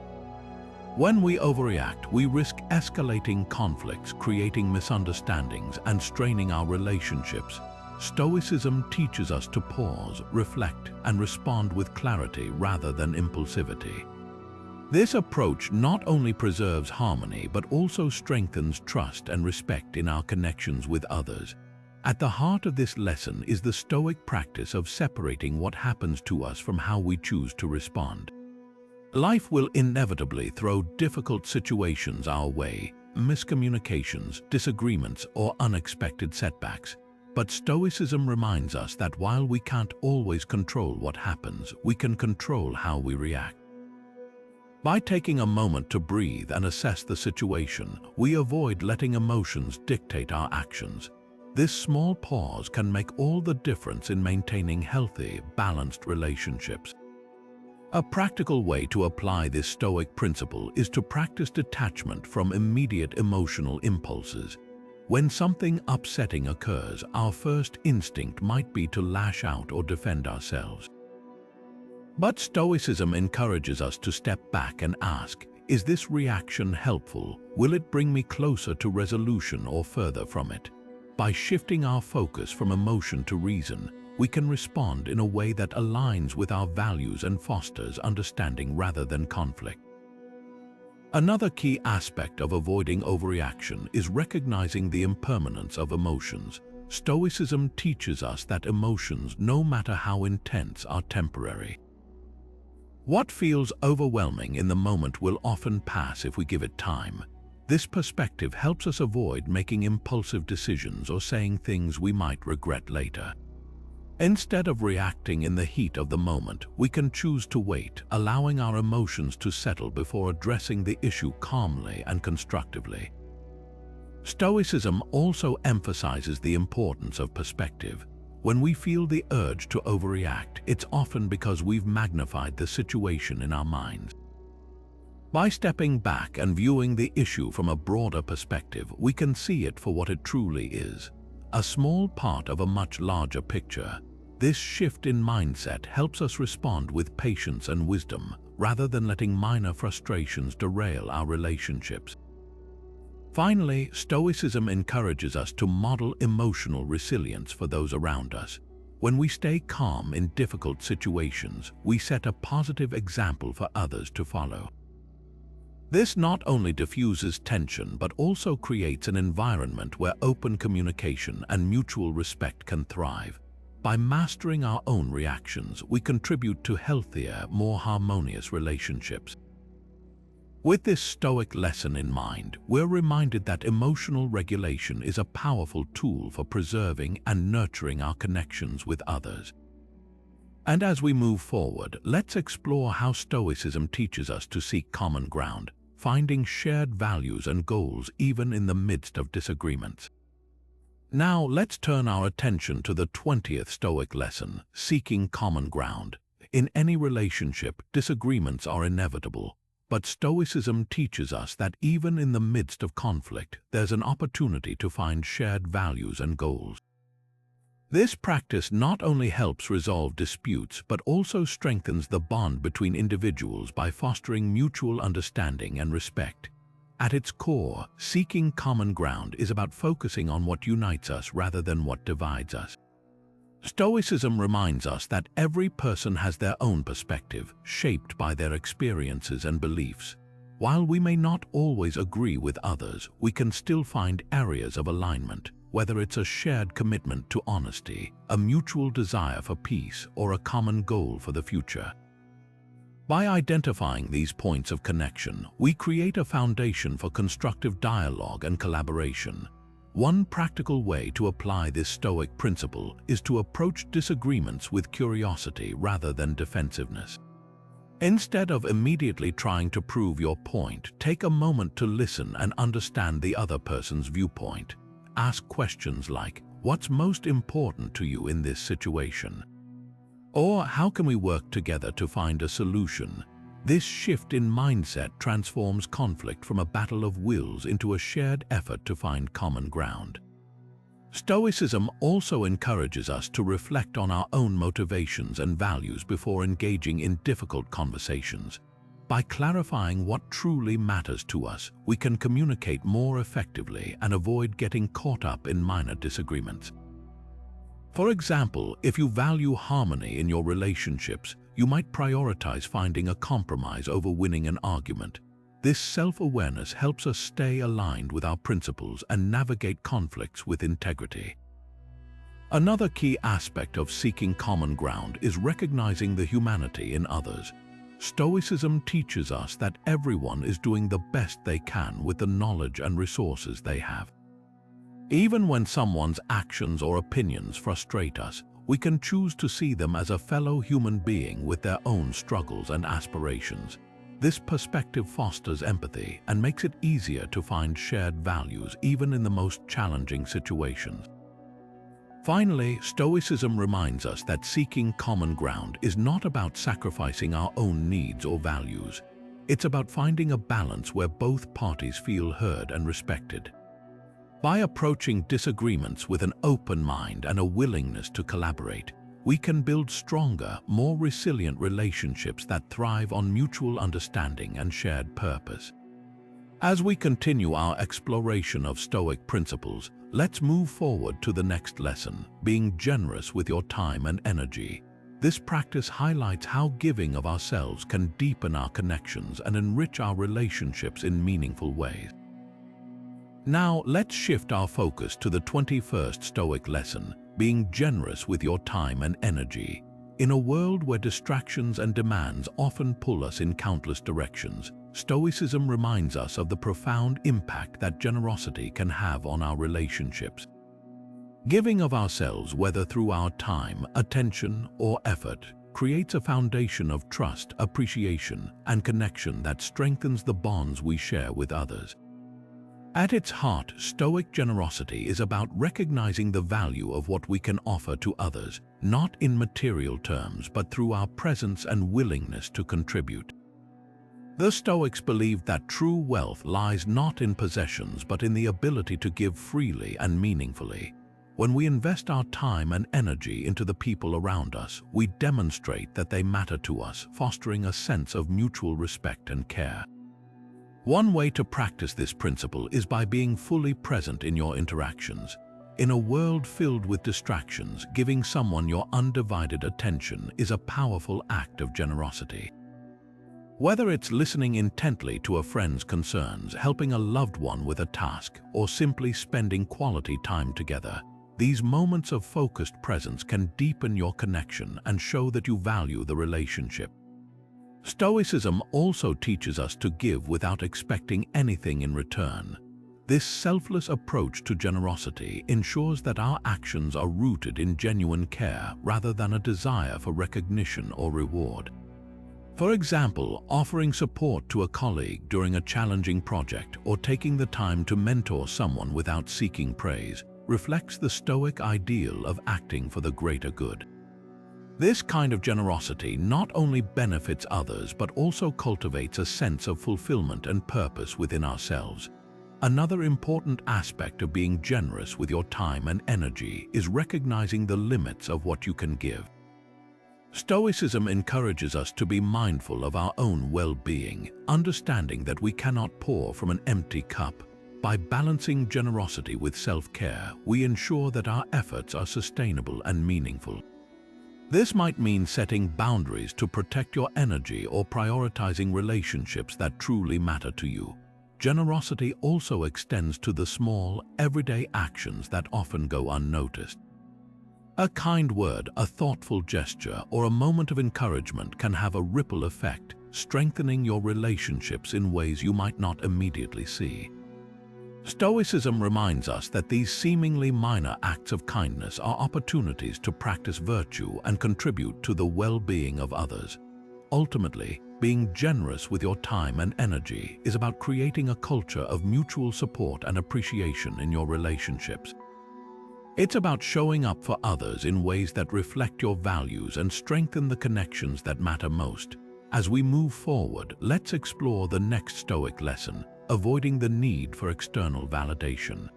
When we overreact, we risk escalating conflicts, creating misunderstandings, and straining our relationships. Stoicism teaches us to pause, reflect, and respond with clarity rather than impulsivity. This approach not only preserves harmony but also strengthens trust and respect in our connections with others. At the heart of this lesson is the Stoic practice of separating what happens to us from how we choose to respond. Life will inevitably throw difficult situations our way, miscommunications, disagreements, or unexpected setbacks. But Stoicism reminds us that while we can't always control what happens, we can control how we react. By taking a moment to breathe and assess the situation, we avoid letting emotions dictate our actions. This small pause can make all the difference in maintaining healthy, balanced relationships. A practical way to apply this Stoic principle is to practice detachment from immediate emotional impulses. When something upsetting occurs, our first instinct might be to lash out or defend ourselves. But Stoicism encourages us to step back and ask, is this reaction helpful? Will it bring me closer to resolution or further from it? By shifting our focus from emotion to reason, we can respond in a way that aligns with our values and fosters understanding rather than conflict. Another key aspect of avoiding overreaction is recognizing the impermanence of emotions. Stoicism teaches us that emotions, no matter how intense, are temporary. What feels overwhelming in the moment will often pass if we give it time. This perspective helps us avoid making impulsive decisions or saying things we might regret later. Instead of reacting in the heat of the moment, we can choose to wait, allowing our emotions to settle before addressing the issue calmly and constructively. Stoicism also emphasizes the importance of perspective. When we feel the urge to overreact, it's often because we've magnified the situation in our minds. By stepping back and viewing the issue from a broader perspective, we can see it for what it truly is, a small part of a much larger picture. This shift in mindset helps us respond with patience and wisdom, rather than letting minor frustrations derail our relationships. Finally, Stoicism encourages us to model emotional resilience for those around us. When we stay calm in difficult situations, we set a positive example for others to follow. This not only diffuses tension but also creates an environment where open communication and mutual respect can thrive. By mastering our own reactions, we contribute to healthier, more harmonious relationships. With this Stoic lesson in mind, we're reminded that emotional regulation is a powerful tool for preserving and nurturing our connections with others. And as we move forward, let's explore how Stoicism teaches us to seek common ground, finding shared values and goals even in the midst of disagreements. Now, let's turn our attention to the 20th Stoic lesson, seeking common ground. In any relationship, disagreements are inevitable. But Stoicism teaches us that even in the midst of conflict, there's an opportunity to find shared values and goals. This practice not only helps resolve disputes, but also strengthens the bond between individuals by fostering mutual understanding and respect. At its core, seeking common ground is about focusing on what unites us rather than what divides us. Stoicism reminds us that every person has their own perspective, shaped by their experiences and beliefs. While we may not always agree with others, we can still find areas of alignment, whether it's a shared commitment to honesty, a mutual desire for peace, or a common goal for the future. By identifying these points of connection, we create a foundation for constructive dialogue and collaboration. One practical way to apply this Stoic principle is to approach disagreements with curiosity rather than defensiveness. Instead of immediately trying to prove your point, take a moment to listen and understand the other person's viewpoint. Ask questions like, "What's most important to you in this situation?" Or, "How can we work together to find a solution?" This shift in mindset transforms conflict from a battle of wills into a shared effort to find common ground. Stoicism also encourages us to reflect on our own motivations and values before engaging in difficult conversations. By clarifying what truly matters to us, we can communicate more effectively and avoid getting caught up in minor disagreements. For example, if you value harmony in your relationships, you might prioritize finding a compromise over winning an argument. This self-awareness helps us stay aligned with our principles and navigate conflicts with integrity. Another key aspect of seeking common ground is recognizing the humanity in others. Stoicism teaches us that everyone is doing the best they can with the knowledge and resources they have. Even when someone's actions or opinions frustrate us, we can choose to see them as a fellow human being with their own struggles and aspirations. This perspective fosters empathy and makes it easier to find shared values even in the most challenging situations. Finally, Stoicism reminds us that seeking common ground is not about sacrificing our own needs or values. It's about finding a balance where both parties feel heard and respected. By approaching disagreements with an open mind and a willingness to collaborate, we can build stronger, more resilient relationships that thrive on mutual understanding and shared purpose. As we continue our exploration of Stoic principles, let's move forward to the next lesson, being generous with your time and energy. This practice highlights how giving of ourselves can deepen our connections and enrich our relationships in meaningful ways. Now, let's shift our focus to the 21st Stoic lesson, being generous with your time and energy. In a world where distractions and demands often pull us in countless directions, Stoicism reminds us of the profound impact that generosity can have on our relationships. Giving of ourselves, whether through our time, attention, or effort, creates a foundation of trust, appreciation, and connection that strengthens the bonds we share with others. At its heart, Stoic generosity is about recognizing the value of what we can offer to others, not in material terms, but through our presence and willingness to contribute. The Stoics believed that true wealth lies not in possessions, but in the ability to give freely and meaningfully. When we invest our time and energy into the people around us, we demonstrate that they matter to us, fostering a sense of mutual respect and care. One way to practice this principle is by being fully present in your interactions. In a world filled with distractions, giving someone your undivided attention is a powerful act of generosity. Whether it's listening intently to a friend's concerns, helping a loved one with a task, or simply spending quality time together, these moments of focused presence can deepen your connection and show that you value the relationship. Stoicism also teaches us to give without expecting anything in return. This selfless approach to generosity ensures that our actions are rooted in genuine care rather than a desire for recognition or reward. For example, offering support to a colleague during a challenging project or taking the time to mentor someone without seeking praise reflects the Stoic ideal of acting for the greater good. This kind of generosity not only benefits others but also cultivates a sense of fulfillment and purpose within ourselves. Another important aspect of being generous with your time and energy is recognizing the limits of what you can give. Stoicism encourages us to be mindful of our own well-being, understanding that we cannot pour from an empty cup. By balancing generosity with self-care, we ensure that our efforts are sustainable and meaningful. This might mean setting boundaries to protect your energy or prioritizing relationships that truly matter to you. Generosity also extends to the small, everyday actions that often go unnoticed. A kind word, a thoughtful gesture, or a moment of encouragement can have a ripple effect, strengthening your relationships in ways you might not immediately see. Stoicism reminds us that these seemingly minor acts of kindness are opportunities to practice virtue and contribute to the well-being of others. Ultimately, being generous with your time and energy is about creating a culture of mutual support and appreciation in your relationships. It's about showing up for others in ways that reflect your values and strengthen the connections that matter most. As we move forward, let's explore the next Stoic lesson: avoiding the need for external validation.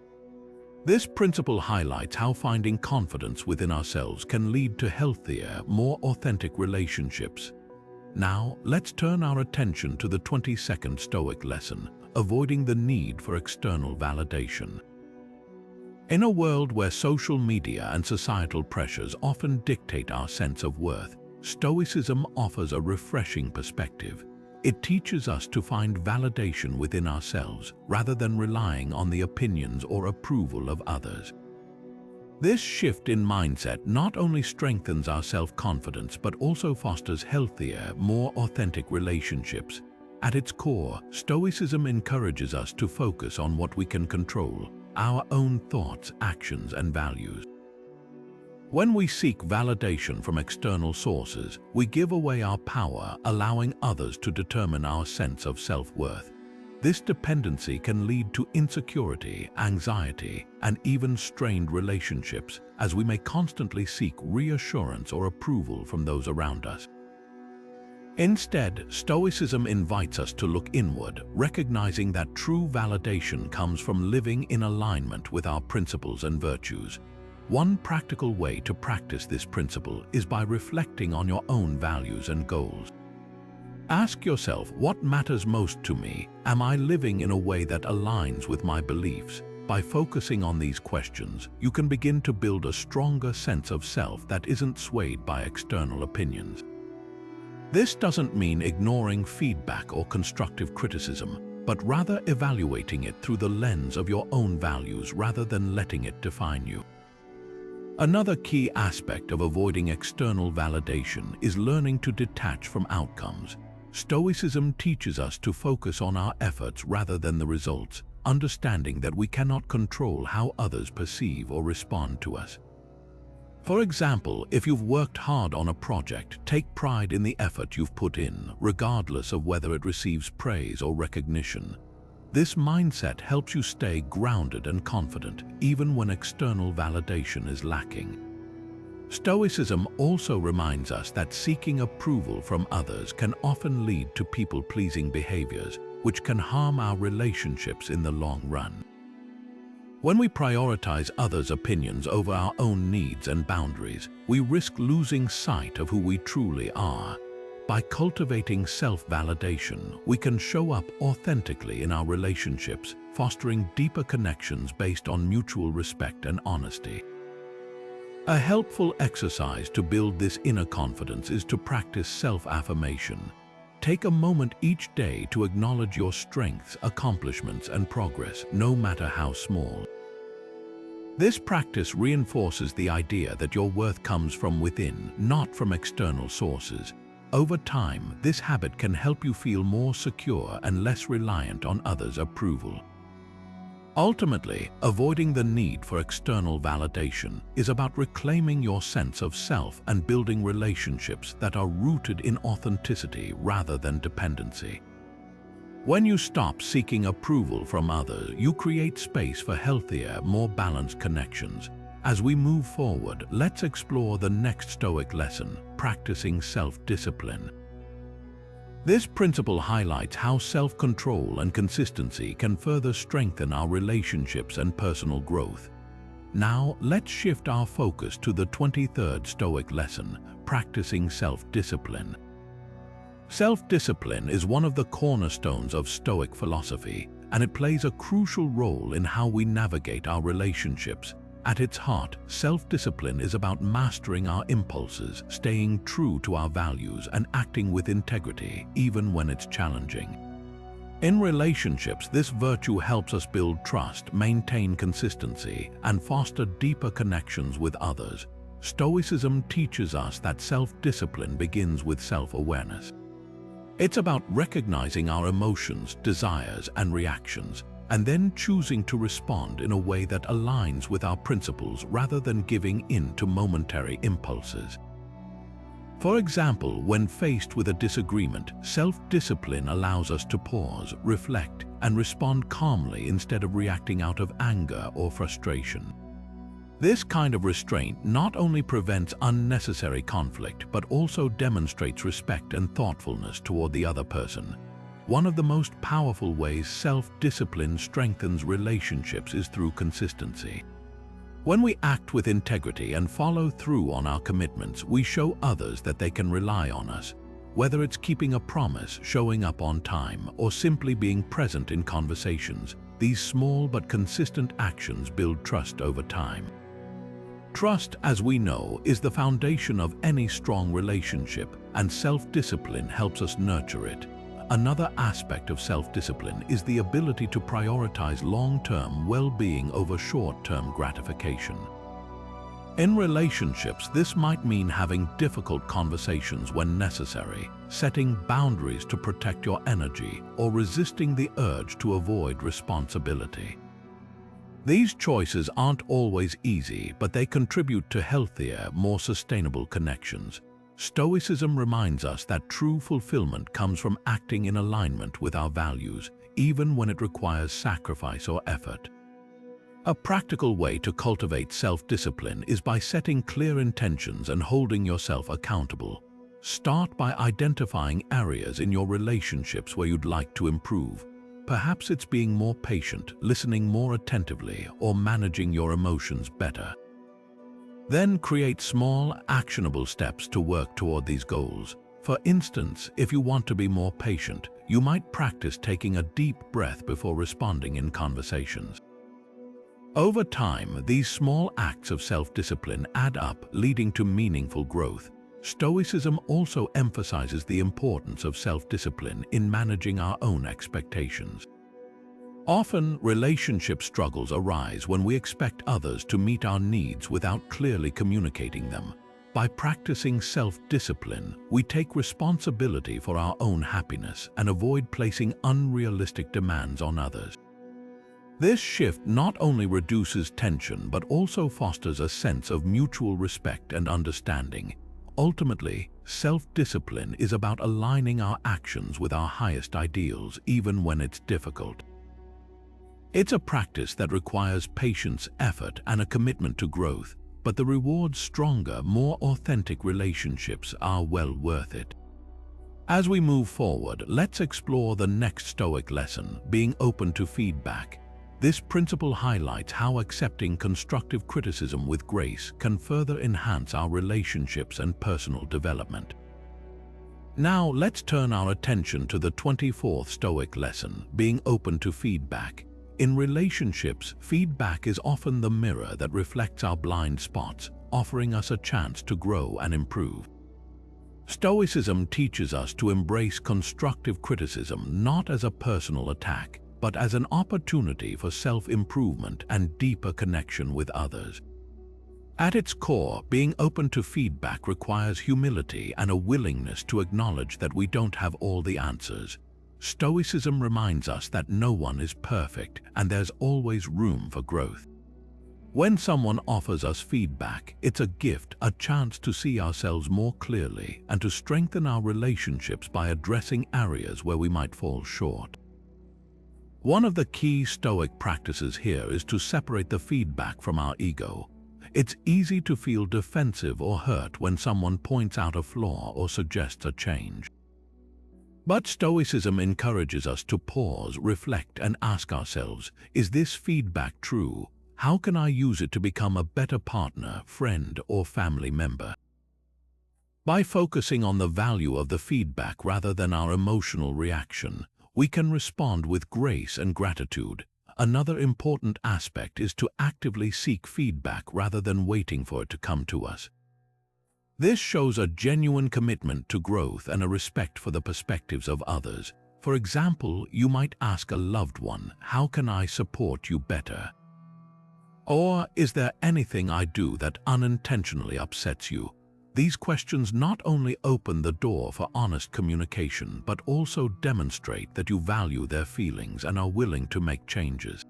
This principle highlights how finding confidence within ourselves can lead to healthier, more authentic relationships. Now, let's turn our attention to the 22nd Stoic lesson: avoiding the need for external validation. In a world where social media and societal pressures often dictate our sense of worth, Stoicism offers a refreshing perspective. It teaches us to find validation within ourselves rather than relying on the opinions or approval of others. This shift in mindset not only strengthens our self-confidence but also fosters healthier, more authentic relationships. At its core, Stoicism encourages us to focus on what we can control: our own thoughts, actions, and values. When we seek validation from external sources, we give away our power, allowing others to determine our sense of self-worth. This dependency can lead to insecurity, anxiety, and even strained relationships, as we may constantly seek reassurance or approval from those around us. Instead, Stoicism invites us to look inward, recognizing that true validation comes from living in alignment with our principles and virtues. One practical way to practice this principle is by reflecting on your own values and goals. Ask yourself, what matters most to me? Am I living in a way that aligns with my beliefs? By focusing on these questions, you can begin to build a stronger sense of self that isn't swayed by external opinions. This doesn't mean ignoring feedback or constructive criticism, but rather evaluating it through the lens of your own values rather than letting it define you. Another key aspect of avoiding external validation is learning to detach from outcomes. Stoicism teaches us to focus on our efforts rather than the results, understanding that we cannot control how others perceive or respond to us. For example, if you've worked hard on a project, take pride in the effort you've put in, regardless of whether it receives praise or recognition. This mindset helps you stay grounded and confident, even when external validation is lacking. Stoicism also reminds us that seeking approval from others can often lead to people-pleasing behaviors, which can harm our relationships in the long run. When we prioritize others' opinions over our own needs and boundaries, we risk losing sight of who we truly are. By cultivating self-validation, we can show up authentically in our relationships, fostering deeper connections based on mutual respect and honesty. A helpful exercise to build this inner confidence is to practice self-affirmation. Take a moment each day to acknowledge your strengths, accomplishments, and progress, no matter how small. This practice reinforces the idea that your worth comes from within, not from external sources. Over time, this habit can help you feel more secure and less reliant on others' approval. Ultimately, avoiding the need for external validation is about reclaiming your sense of self and building relationships that are rooted in authenticity rather than dependency. When you stop seeking approval from others, you create space for healthier, more balanced connections. As we move forward, let's explore the next Stoic lesson, practicing self-discipline. This principle highlights how self-control and consistency can further strengthen our relationships and personal growth. Now, let's shift our focus to the 23rd Stoic lesson, practicing self-discipline. Self-discipline is one of the cornerstones of Stoic philosophy, and it plays a crucial role in how we navigate our relationships. At its heart, self-discipline is about mastering our impulses, staying true to our values, and acting with integrity, even when it's challenging. In relationships, this virtue helps us build trust, maintain consistency, and foster deeper connections with others. Stoicism teaches us that self-discipline begins with self-awareness. It's about recognizing our emotions, desires, and reactions, and then choosing to respond in a way that aligns with our principles rather than giving in to momentary impulses. For example, when faced with a disagreement, self-discipline allows us to pause, reflect, and respond calmly instead of reacting out of anger or frustration. This kind of restraint not only prevents unnecessary conflict, but also demonstrates respect and thoughtfulness toward the other person. One of the most powerful ways self-discipline strengthens relationships is through consistency. When we act with integrity and follow through on our commitments, we show others that they can rely on us. Whether it's keeping a promise, showing up on time, or simply being present in conversations, these small but consistent actions build trust over time. Trust, as we know, is the foundation of any strong relationship, and self-discipline helps us nurture it. Another aspect of self-discipline is the ability to prioritize long-term well-being over short-term gratification. In relationships, this might mean having difficult conversations when necessary, setting boundaries to protect your energy, or resisting the urge to avoid responsibility. These choices aren't always easy, but they contribute to healthier, more sustainable connections. Stoicism reminds us that true fulfillment comes from acting in alignment with our values, even when it requires sacrifice or effort. A practical way to cultivate self-discipline is by setting clear intentions and holding yourself accountable. Start by identifying areas in your relationships where you'd like to improve. Perhaps it's being more patient, listening more attentively, or managing your emotions better. Then create small, actionable steps to work toward these goals. For instance, if you want to be more patient, you might practice taking a deep breath before responding in conversations. Over time, these small acts of self-discipline add up, leading to meaningful growth. Stoicism also emphasizes the importance of self-discipline in managing our own expectations. Often, relationship struggles arise when we expect others to meet our needs without clearly communicating them. By practicing self-discipline, we take responsibility for our own happiness and avoid placing unrealistic demands on others. This shift not only reduces tension but also fosters a sense of mutual respect and understanding. Ultimately, self-discipline is about aligning our actions with our highest ideals even when it's difficult. It's a practice that requires patience, effort, and a commitment to growth, but the rewards stronger, more authentic relationships are well worth it. As we move forward, let's explore the next Stoic lesson, being open to feedback. This principle highlights how accepting constructive criticism with grace can further enhance our relationships and personal development. Now, let's turn our attention to the 24th Stoic lesson, being open to feedback. In relationships, feedback is often the mirror that reflects our blind spots, offering us a chance to grow and improve. Stoicism teaches us to embrace constructive criticism not as a personal attack, but as an opportunity for self-improvement and deeper connection with others. At its core, being open to feedback requires humility and a willingness to acknowledge that we don't have all the answers. Stoicism reminds us that no one is perfect and there's always room for growth. When someone offers us feedback, it's a gift, a chance to see ourselves more clearly and to strengthen our relationships by addressing areas where we might fall short. One of the key Stoic practices here is to separate the feedback from our ego. It's easy to feel defensive or hurt when someone points out a flaw or suggests a change. But Stoicism encourages us to pause, reflect, and ask ourselves, is this feedback true? How can I use it to become a better partner, friend, or family member? By focusing on the value of the feedback rather than our emotional reaction, we can respond with grace and gratitude. Another important aspect is to actively seek feedback rather than waiting for it to come to us. This shows a genuine commitment to growth and a respect for the perspectives of others. For example, you might ask a loved one, "How can I support you better?" Or, "Is there anything I do that unintentionally upsets you?" These questions not only open the door for honest communication, but also demonstrate that you value their feelings and are willing to make changes.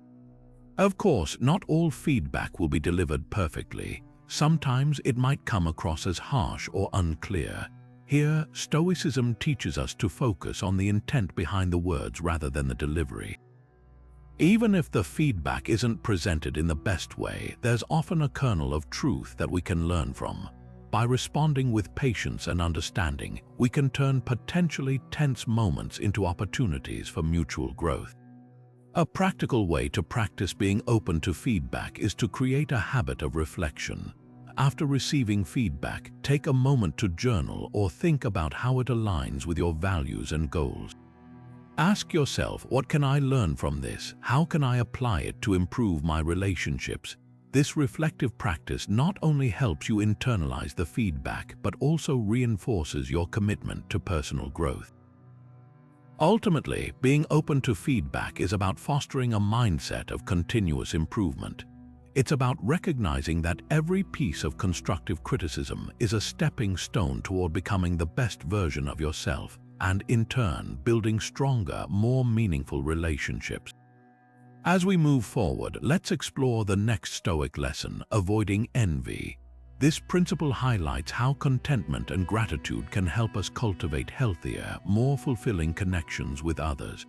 Of course, not all feedback will be delivered perfectly. Sometimes it might come across as harsh or unclear. Here, Stoicism teaches us to focus on the intent behind the words rather than the delivery. Even if the feedback isn't presented in the best way, there's often a kernel of truth that we can learn from. By responding with patience and understanding, we can turn potentially tense moments into opportunities for mutual growth. A practical way to practice being open to feedback is to create a habit of reflection. After receiving feedback, take a moment to journal or think about how it aligns with your values and goals. Ask yourself, what can I learn from this? How can I apply it to improve my relationships? This reflective practice not only helps you internalize the feedback, but also reinforces your commitment to personal growth. Ultimately, being open to feedback is about fostering a mindset of continuous improvement. It's about recognizing that every piece of constructive criticism is a stepping stone toward becoming the best version of yourself, and in turn, building stronger, more meaningful relationships. As we move forward, let's explore the next Stoic lesson, avoiding envy. This principle highlights how contentment and gratitude can help us cultivate healthier, more fulfilling connections with others.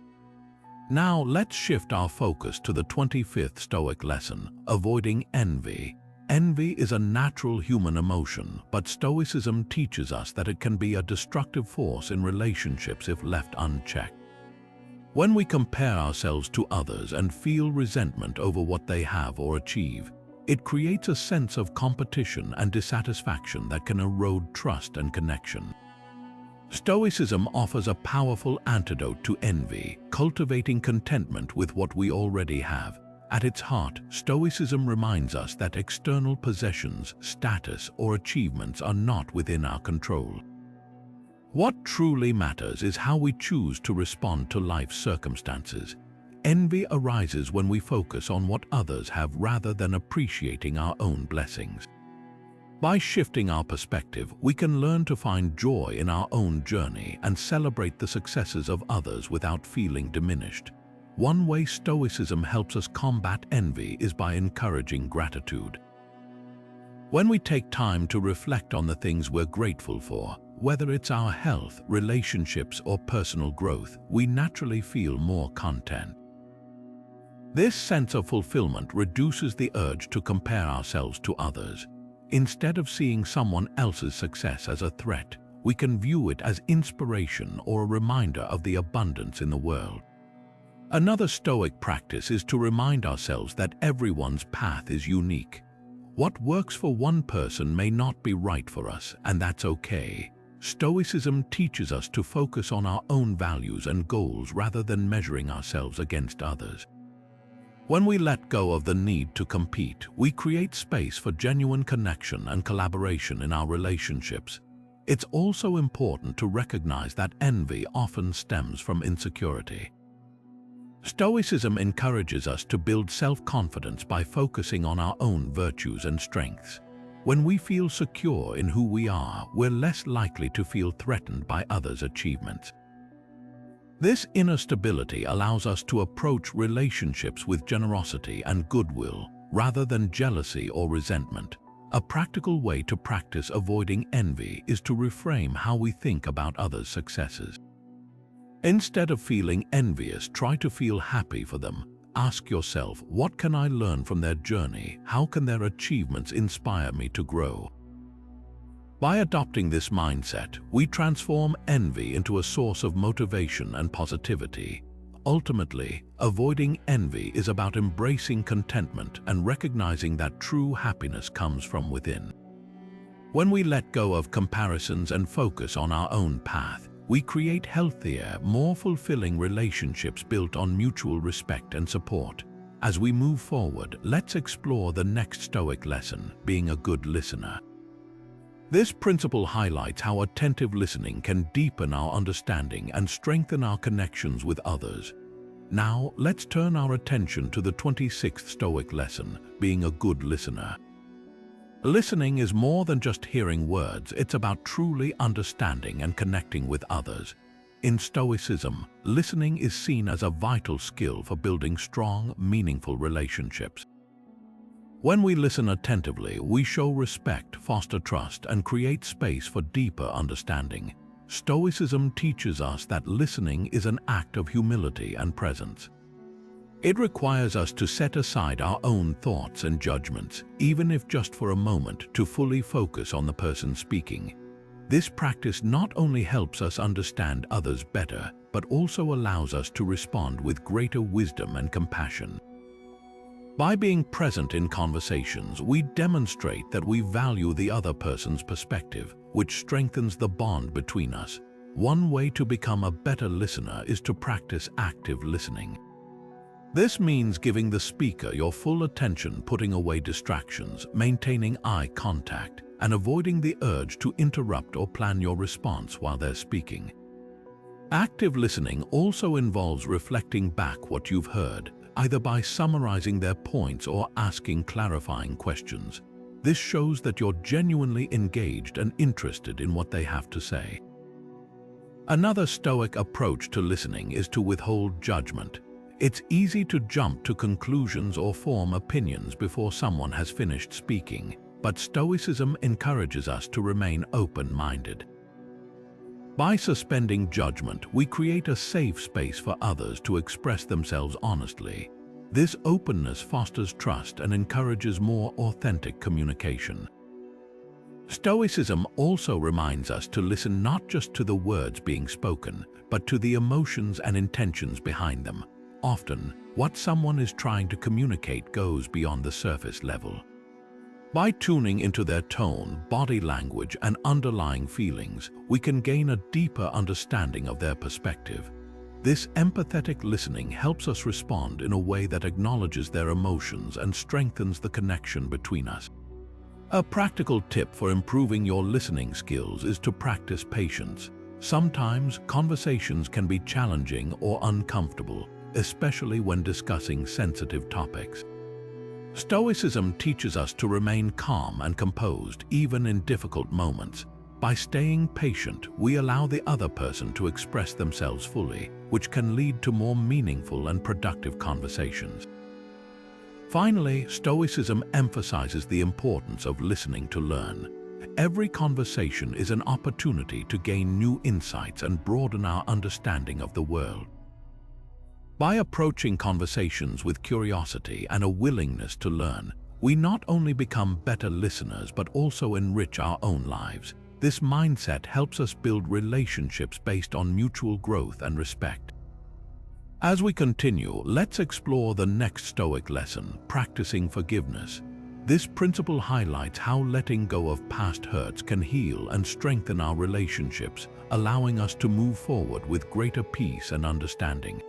Now, let's shift our focus to the 25th Stoic lesson, avoiding envy. Envy is a natural human emotion, but Stoicism teaches us that it can be a destructive force in relationships if left unchecked. When we compare ourselves to others and feel resentment over what they have or achieve, it creates a sense of competition and dissatisfaction that can erode trust and connection. Stoicism offers a powerful antidote to envy, cultivating contentment with what we already have. At its heart, Stoicism reminds us that external possessions, status, or achievements are not within our control. What truly matters is how we choose to respond to life's circumstances. Envy arises when we focus on what others have rather than appreciating our own blessings. By shifting our perspective, we can learn to find joy in our own journey and celebrate the successes of others without feeling diminished. One way Stoicism helps us combat envy is by encouraging gratitude. When we take time to reflect on the things we're grateful for, whether it's our health, relationships, or personal growth, we naturally feel more content. This sense of fulfillment reduces the urge to compare ourselves to others. Instead of seeing someone else's success as a threat, we can view it as inspiration or a reminder of the abundance in the world. Another Stoic practice is to remind ourselves that everyone's path is unique. What works for one person may not be right for us, and that's okay. Stoicism teaches us to focus on our own values and goals rather than measuring ourselves against others. When we let go of the need to compete, we create space for genuine connection and collaboration in our relationships. It's also important to recognize that envy often stems from insecurity. Stoicism encourages us to build self-confidence by focusing on our own virtues and strengths. When we feel secure in who we are, we're less likely to feel threatened by others' achievements. This inner stability allows us to approach relationships with generosity and goodwill, rather than jealousy or resentment. A practical way to practice avoiding envy is to reframe how we think about others' successes. Instead of feeling envious, try to feel happy for them. Ask yourself, what can I learn from their journey? How can their achievements inspire me to grow? By adopting this mindset, we transform envy into a source of motivation and positivity. Ultimately, avoiding envy is about embracing contentment and recognizing that true happiness comes from within. When we let go of comparisons and focus on our own path, we create healthier, more fulfilling relationships built on mutual respect and support. As we move forward, let's explore the next Stoic lesson, being a good listener. This principle highlights how attentive listening can deepen our understanding and strengthen our connections with others. Now, let's turn our attention to the 26th Stoic lesson, being a good listener. Listening is more than just hearing words, it's about truly understanding and connecting with others. In Stoicism, listening is seen as a vital skill for building strong, meaningful relationships. When we listen attentively, we show respect, foster trust, and create space for deeper understanding. Stoicism teaches us that listening is an act of humility and presence. It requires us to set aside our own thoughts and judgments, even if just for a moment, to fully focus on the person speaking. This practice not only helps us understand others better, but also allows us to respond with greater wisdom and compassion. By being present in conversations, we demonstrate that we value the other person's perspective, which strengthens the bond between us. One way to become a better listener is to practice active listening. This means giving the speaker your full attention, putting away distractions, maintaining eye contact, and avoiding the urge to interrupt or plan your response while they're speaking. Active listening also involves reflecting back what you've heard, either by summarizing their points or asking clarifying questions. This shows that you're genuinely engaged and interested in what they have to say. Another Stoic approach to listening is to withhold judgment. It's easy to jump to conclusions or form opinions before someone has finished speaking, but Stoicism encourages us to remain open-minded. By suspending judgment, we create a safe space for others to express themselves honestly. This openness fosters trust and encourages more authentic communication. Stoicism also reminds us to listen not just to the words being spoken, but to the emotions and intentions behind them. Often, what someone is trying to communicate goes beyond the surface level. By tuning into their tone, body language, and underlying feelings, we can gain a deeper understanding of their perspective. This empathetic listening helps us respond in a way that acknowledges their emotions and strengthens the connection between us. A practical tip for improving your listening skills is to practice patience. Sometimes conversations can be challenging or uncomfortable, especially when discussing sensitive topics. Stoicism teaches us to remain calm and composed even in difficult moments. By staying patient, we allow the other person to express themselves fully, which can lead to more meaningful and productive conversations. Finally, Stoicism emphasizes the importance of listening to learn. Every conversation is an opportunity to gain new insights and broaden our understanding of the world. By approaching conversations with curiosity and a willingness to learn, we not only become better listeners but also enrich our own lives. This mindset helps us build relationships based on mutual growth and respect. As we continue, let's explore the next Stoic lesson, practicing forgiveness. This principle highlights how letting go of past hurts can heal and strengthen our relationships, allowing us to move forward with greater peace and understanding.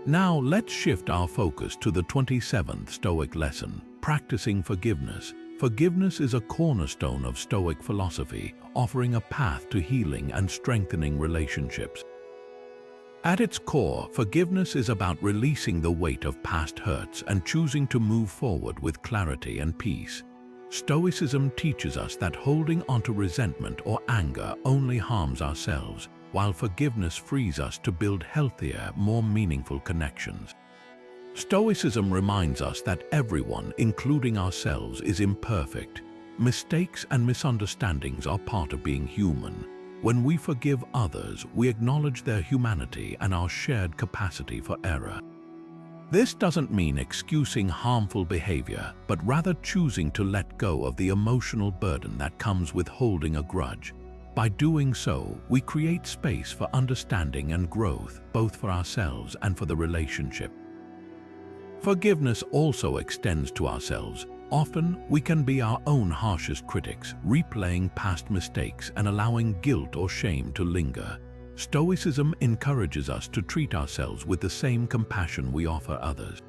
Now, let's shift our focus to the 27th Stoic lesson, practicing forgiveness. Forgiveness is a cornerstone of Stoic philosophy, offering a path to healing and strengthening relationships. At its core, forgiveness is about releasing the weight of past hurts and choosing to move forward with clarity and peace. Stoicism teaches us that holding onto resentment or anger only harms ourselves, while forgiveness frees us to build healthier, more meaningful connections. Stoicism reminds us that everyone, including ourselves, is imperfect. Mistakes and misunderstandings are part of being human. When we forgive others, we acknowledge their humanity and our shared capacity for error. This doesn't mean excusing harmful behavior, but rather choosing to let go of the emotional burden that comes with holding a grudge. By doing so, we create space for understanding and growth, both for ourselves and for the relationship. Forgiveness also extends to ourselves. Often, we can be our own harshest critics, replaying past mistakes and allowing guilt or shame to linger. Stoicism encourages us to treat ourselves with the same compassion we offer others.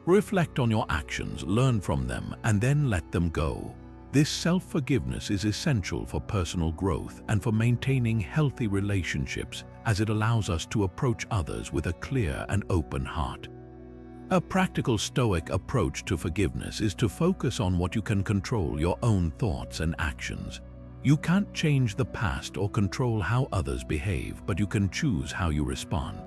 Reflect on your actions, learn from them, and then let them go. This self-forgiveness is essential for personal growth and for maintaining healthy relationships, as it allows us to approach others with a clear and open heart. A practical Stoic approach to forgiveness is to focus on what you can control: your own thoughts and actions. You can't change the past or control how others behave, but you can choose how you respond.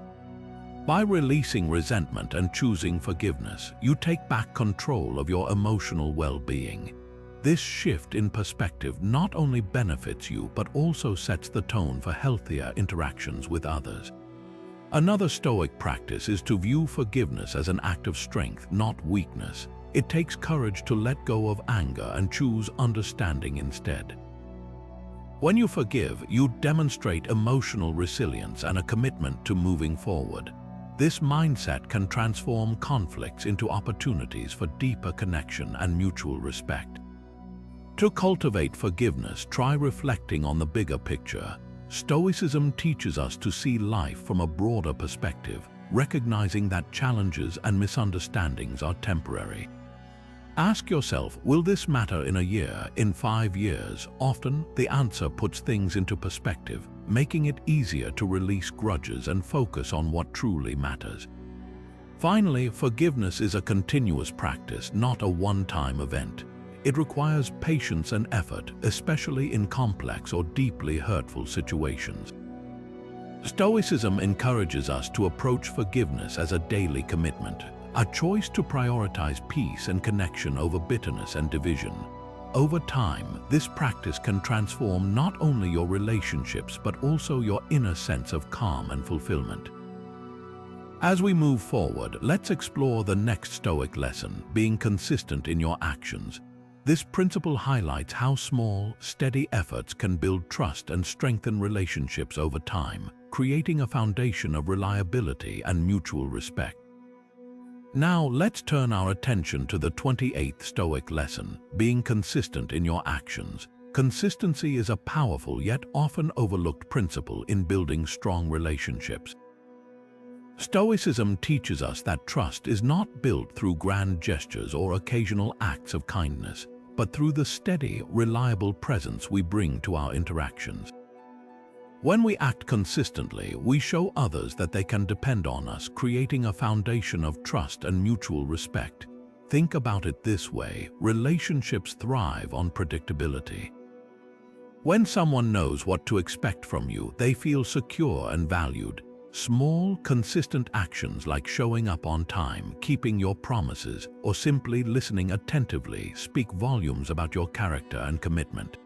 By releasing resentment and choosing forgiveness, you take back control of your emotional well-being. This shift in perspective not only benefits you, but also sets the tone for healthier interactions with others. Another Stoic practice is to view forgiveness as an act of strength, not weakness. It takes courage to let go of anger and choose understanding instead. When you forgive, you demonstrate emotional resilience and a commitment to moving forward. This mindset can transform conflicts into opportunities for deeper connection and mutual respect. To cultivate forgiveness, try reflecting on the bigger picture. Stoicism teaches us to see life from a broader perspective, recognizing that challenges and misunderstandings are temporary. Ask yourself, will this matter in a year, in 5 years? Often, the answer puts things into perspective, making it easier to release grudges and focus on what truly matters. Finally, forgiveness is a continuous practice, not a one-time event. It requires patience and effort, especially in complex or deeply hurtful situations. Stoicism encourages us to approach forgiveness as a daily commitment, a choice to prioritize peace and connection over bitterness and division. Over time, this practice can transform not only your relationships but also your inner sense of calm and fulfillment. As we move forward, let's explore the next Stoic lesson, being consistent in your actions. This principle highlights how small, steady efforts can build trust and strengthen relationships over time, creating a foundation of reliability and mutual respect. Now, let's turn our attention to the 28th Stoic lesson, being consistent in your actions. Consistency is a powerful yet often overlooked principle in building strong relationships. Stoicism teaches us that trust is not built through grand gestures or occasional acts of kindness, but through the steady, reliable presence we bring to our interactions. When we act consistently, we show others that they can depend on us, creating a foundation of trust and mutual respect. Think about it this way: relationships thrive on predictability. When someone knows what to expect from you, they feel secure and valued. Small, consistent actions like showing up on time, keeping your promises, or simply listening attentively speak volumes about your character and commitment.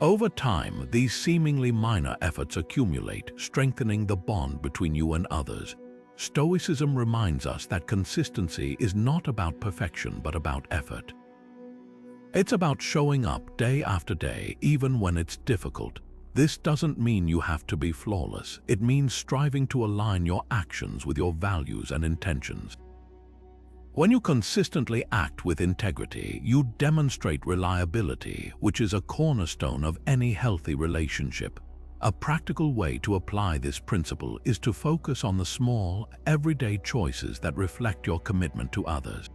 Over time, these seemingly minor efforts accumulate, strengthening the bond between you and others. Stoicism reminds us that consistency is not about perfection but about effort. It's about showing up day after day, even when it's difficult. This doesn't mean you have to be flawless. It means striving to align your actions with your values and intentions. When you consistently act with integrity, you demonstrate reliability, which is a cornerstone of any healthy relationship. A practical way to apply this principle is to focus on the small, everyday choices that reflect your commitment to others.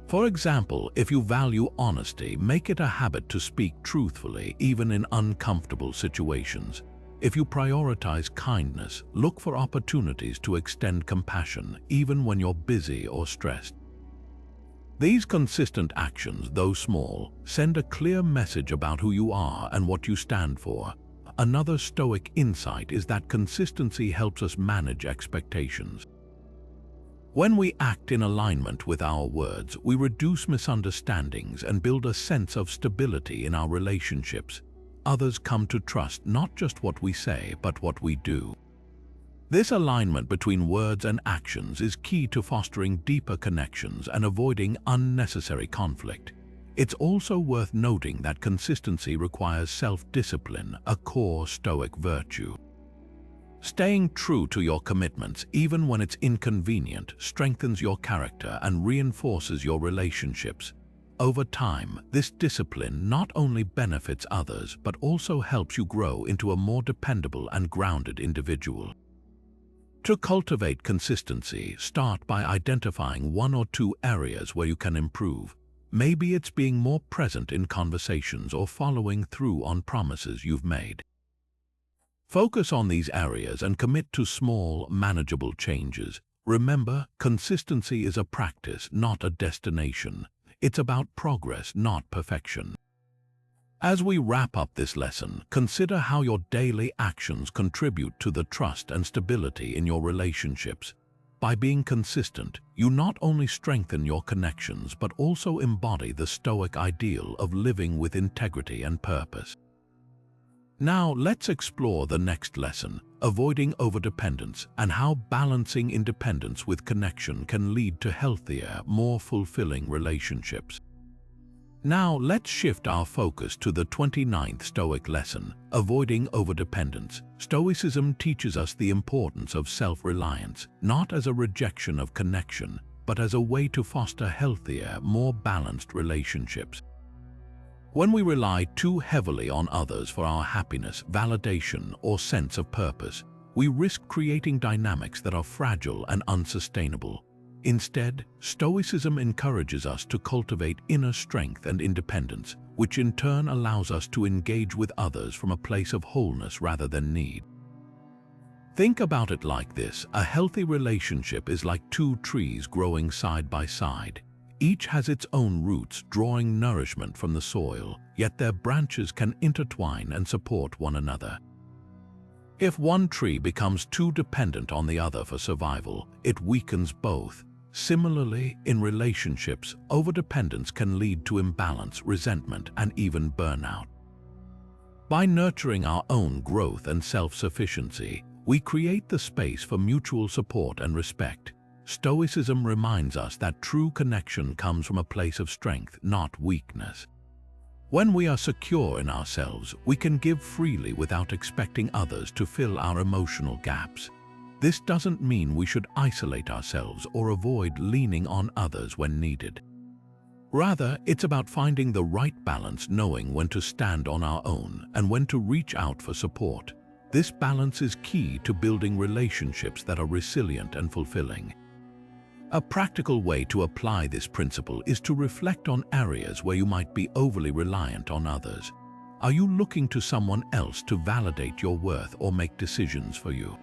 For example, if you value honesty, make it a habit to speak truthfully, even in uncomfortable situations. If you prioritize kindness, look for opportunities to extend compassion, even when you're busy or stressed. These consistent actions, though small, send a clear message about who you are and what you stand for. Another Stoic insight is that consistency helps us manage expectations. When we act in alignment with our words, we reduce misunderstandings and build a sense of stability in our relationships. Others come to trust not just what we say, but what we do. This alignment between words and actions is key to fostering deeper connections and avoiding unnecessary conflict. It's also worth noting that consistency requires self-discipline, a core Stoic virtue. Staying true to your commitments, even when it's inconvenient, strengthens your character and reinforces your relationships. Over time, this discipline not only benefits others, but also helps you grow into a more dependable and grounded individual. To cultivate consistency, start by identifying one or two areas where you can improve. Maybe it's being more present in conversations or following through on promises you've made. Focus on these areas and commit to small, manageable changes. Remember, consistency is a practice, not a destination. It's about progress, not perfection. As we wrap up this lesson, consider how your daily actions contribute to the trust and stability in your relationships. By being consistent, you not only strengthen your connections but also embody the Stoic ideal of living with integrity and purpose. Now let's explore the next lesson, avoiding overdependence, and how balancing independence with connection can lead to healthier, more fulfilling relationships. Now let's shift our focus to the 29th Stoic lesson, avoiding overdependence. Stoicism teaches us the importance of self-reliance, not as a rejection of connection, but as a way to foster healthier, more balanced relationships. When we rely too heavily on others for our happiness, validation, or sense of purpose, we risk creating dynamics that are fragile and unsustainable. Instead, Stoicism encourages us to cultivate inner strength and independence, which in turn allows us to engage with others from a place of wholeness rather than need. Think about it like this: a healthy relationship is like two trees growing side by side. Each has its own roots, drawing nourishment from the soil, yet their branches can intertwine and support one another. If one tree becomes too dependent on the other for survival, it weakens both. Similarly, in relationships, overdependence can lead to imbalance, resentment, and even burnout. By nurturing our own growth and self-sufficiency, we create the space for mutual support and respect. Stoicism reminds us that true connection comes from a place of strength, not weakness. When we are secure in ourselves, we can give freely without expecting others to fill our emotional gaps. This doesn't mean we should isolate ourselves or avoid leaning on others when needed. Rather, it's about finding the right balance, knowing when to stand on our own and when to reach out for support. This balance is key to building relationships that are resilient and fulfilling. A practical way to apply this principle is to reflect on areas where you might be overly reliant on others. Are you looking to someone else to validate your worth or make decisions for you?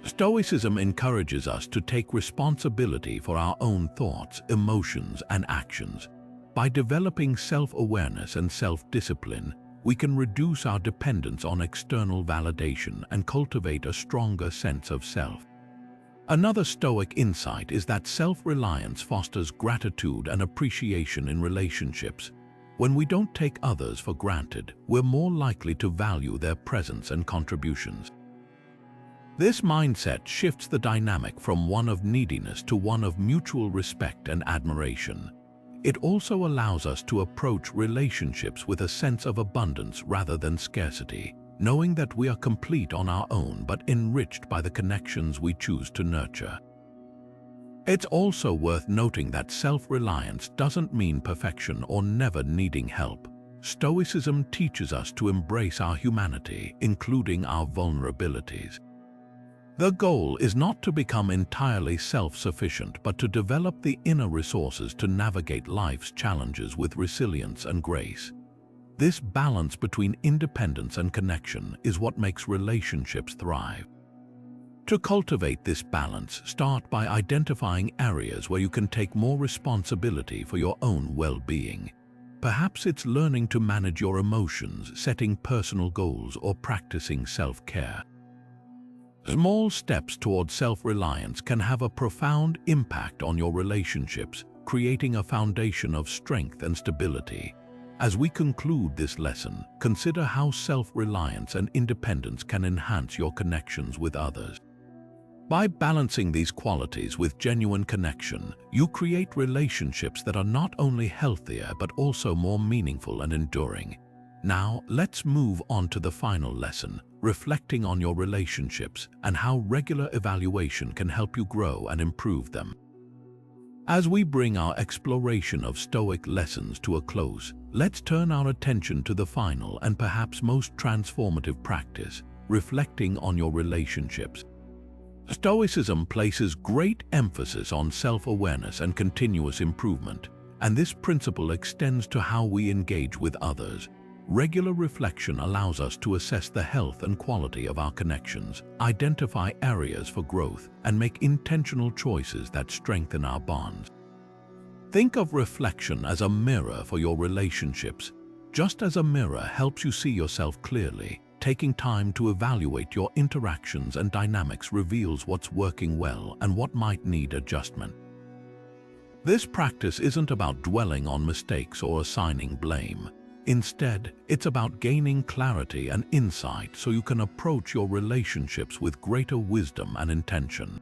Stoicism encourages us to take responsibility for our own thoughts, emotions, and actions. By developing self-awareness and self-discipline, we can reduce our dependence on external validation and cultivate a stronger sense of self. Another Stoic insight is that self-reliance fosters gratitude and appreciation in relationships. When we don't take others for granted, we're more likely to value their presence and contributions. This mindset shifts the dynamic from one of neediness to one of mutual respect and admiration. It also allows us to approach relationships with a sense of abundance rather than scarcity, knowing that we are complete on our own but enriched by the connections we choose to nurture. It's also worth noting that self-reliance doesn't mean perfection or never needing help. Stoicism teaches us to embrace our humanity, including our vulnerabilities. The goal is not to become entirely self-sufficient, but to develop the inner resources to navigate life's challenges with resilience and grace. This balance between independence and connection is what makes relationships thrive. To cultivate this balance, start by identifying areas where you can take more responsibility for your own well-being. Perhaps it's learning to manage your emotions, setting personal goals, or practicing self-care. Small steps toward self-reliance can have a profound impact on your relationships, creating a foundation of strength and stability. As we conclude this lesson, consider how self-reliance and independence can enhance your connections with others. By balancing these qualities with genuine connection, you create relationships that are not only healthier but also more meaningful and enduring. Now, let's move on to the final lesson, reflecting on your relationships and how regular evaluation can help you grow and improve them. As we bring our exploration of Stoic lessons to a close, let's turn our attention to the final and perhaps most transformative practice, reflecting on your relationships. Stoicism places great emphasis on self-awareness and continuous improvement, and this principle extends to how we engage with others. Regular reflection allows us to assess the health and quality of our connections, identify areas for growth, and make intentional choices that strengthen our bonds. Think of reflection as a mirror for your relationships. Just as a mirror helps you see yourself clearly, taking time to evaluate your interactions and dynamics reveals what's working well and what might need adjustment. This practice isn't about dwelling on mistakes or assigning blame. Instead, it's about gaining clarity and insight so you can approach your relationships with greater wisdom and intention.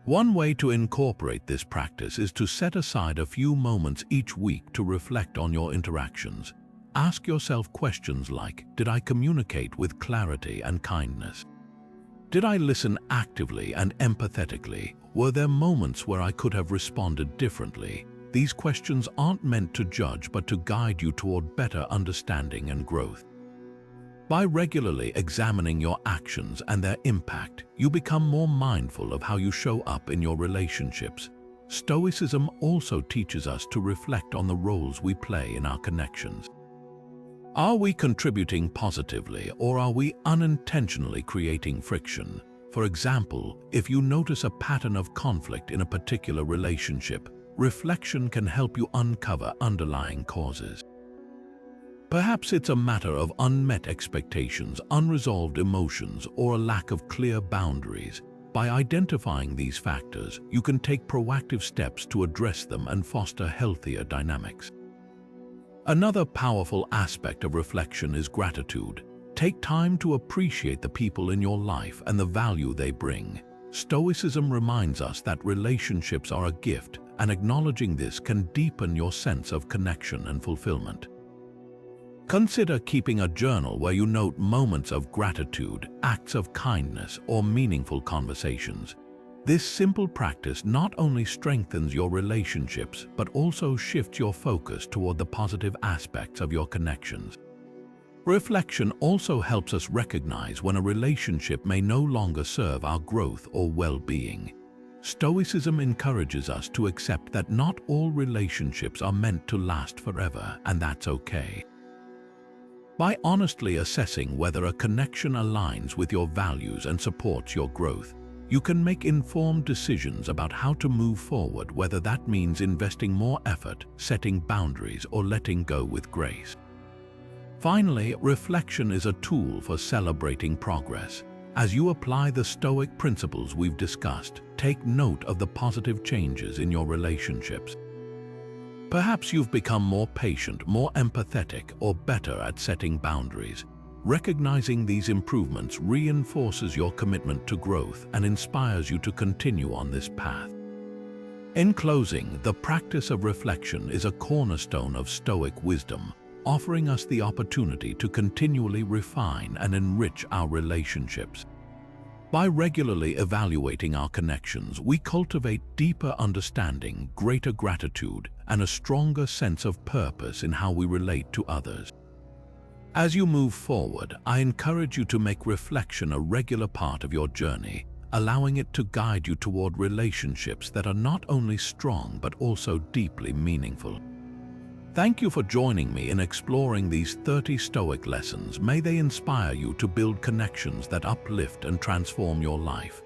One way to incorporate this practice is to set aside a few moments each week to reflect on your interactions. Ask yourself questions like, did I communicate with clarity and kindness? Did I listen actively and empathetically? Were there moments where I could have responded differently? These questions aren't meant to judge but to guide you toward better understanding and growth. By regularly examining your actions and their impact, you become more mindful of how you show up in your relationships. Stoicism also teaches us to reflect on the roles we play in our connections. Are we contributing positively, or are we unintentionally creating friction? For example, if you notice a pattern of conflict in a particular relationship, reflection can help you uncover underlying causes. Perhaps it's a matter of unmet expectations, unresolved emotions, or a lack of clear boundaries. By identifying these factors, you can take proactive steps to address them and foster healthier dynamics. Another powerful aspect of reflection is gratitude. Take time to appreciate the people in your life and the value they bring. Stoicism reminds us that relationships are a gift, and acknowledging this can deepen your sense of connection and fulfillment. Consider keeping a journal where you note moments of gratitude, acts of kindness, or meaningful conversations. This simple practice not only strengthens your relationships, but also shifts your focus toward the positive aspects of your connections. Reflection also helps us recognize when a relationship may no longer serve our growth or well-being. Stoicism encourages us to accept that not all relationships are meant to last forever, and that's okay. By honestly assessing whether a connection aligns with your values and supports your growth, you can make informed decisions about how to move forward, whether that means investing more effort, setting boundaries, or letting go with grace. Finally, reflection is a tool for celebrating progress. As you apply the Stoic principles we've discussed, take note of the positive changes in your relationships. Perhaps you've become more patient, more empathetic, or better at setting boundaries. Recognizing these improvements reinforces your commitment to growth and inspires you to continue on this path. In closing, the practice of reflection is a cornerstone of Stoic wisdom, offering us the opportunity to continually refine and enrich our relationships. By regularly evaluating our connections, we cultivate deeper understanding, greater gratitude, and a stronger sense of purpose in how we relate to others. As you move forward, I encourage you to make reflection a regular part of your journey, allowing it to guide you toward relationships that are not only strong but also deeply meaningful. Thank you for joining me in exploring these 30 Stoic lessons. May they inspire you to build connections that uplift and transform your life.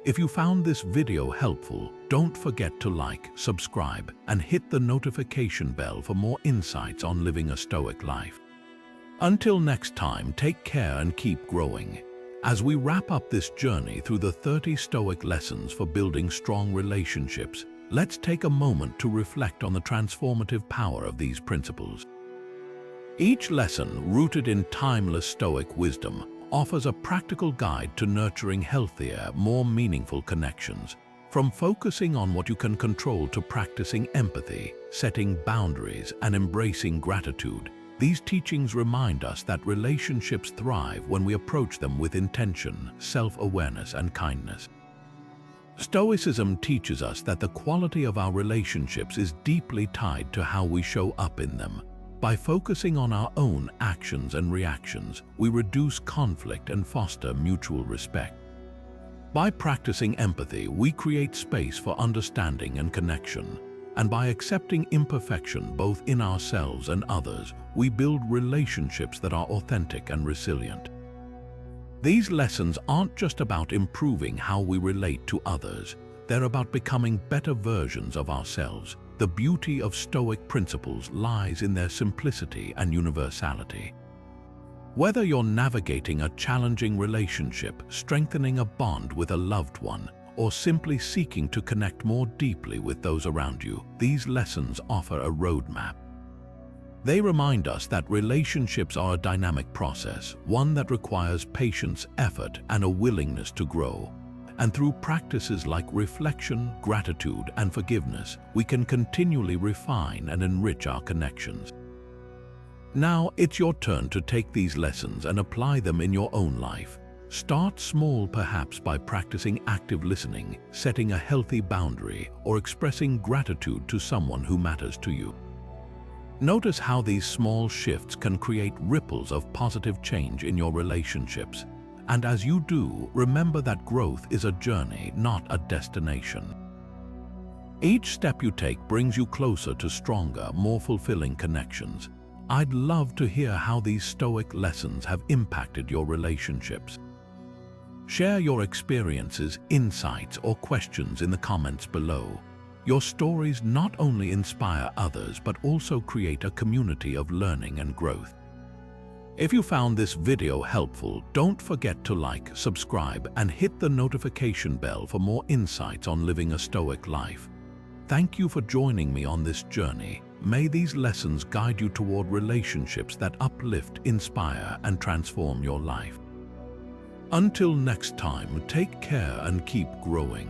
If you found this video helpful, don't forget to like, subscribe, and hit the notification bell for more insights on living a Stoic life. Until next time, take care and keep growing. As we wrap up this journey through the 30 Stoic lessons for building strong relationships, let's take a moment to reflect on the transformative power of these principles. Each lesson, rooted in timeless Stoic wisdom, offers a practical guide to nurturing healthier, more meaningful connections. From focusing on what you can control to practicing empathy, setting boundaries, and embracing gratitude, these teachings remind us that relationships thrive when we approach them with intention, self-awareness, and kindness. Stoicism teaches us that the quality of our relationships is deeply tied to how we show up in them. By focusing on our own actions and reactions, we reduce conflict and foster mutual respect. By practicing empathy, we create space for understanding and connection. And by accepting imperfection both in ourselves and others, we build relationships that are authentic and resilient. These lessons aren't just about improving how we relate to others, they're about becoming better versions of ourselves. The beauty of Stoic principles lies in their simplicity and universality. Whether you're navigating a challenging relationship, strengthening a bond with a loved one, or simply seeking to connect more deeply with those around you, these lessons offer a roadmap. They remind us that relationships are a dynamic process, one that requires patience, effort, and a willingness to grow. And through practices like reflection, gratitude, and forgiveness, we can continually refine and enrich our connections. Now, it's your turn to take these lessons and apply them in your own life. Start small, perhaps by practicing active listening, setting a healthy boundary, or expressing gratitude to someone who matters to you. Notice how these small shifts can create ripples of positive change in your relationships. And as you do, remember that growth is a journey, not a destination. Each step you take brings you closer to stronger, more fulfilling connections. I'd love to hear how these Stoic lessons have impacted your relationships. Share your experiences, insights, or questions in the comments below. Your stories not only inspire others but also create a community of learning and growth. If you found this video helpful, don't forget to like, subscribe, and hit the notification bell for more insights on living a Stoic life. Thank you for joining me on this journey. May these lessons guide you toward relationships that uplift, inspire, and transform your life. Until next time, take care and keep growing.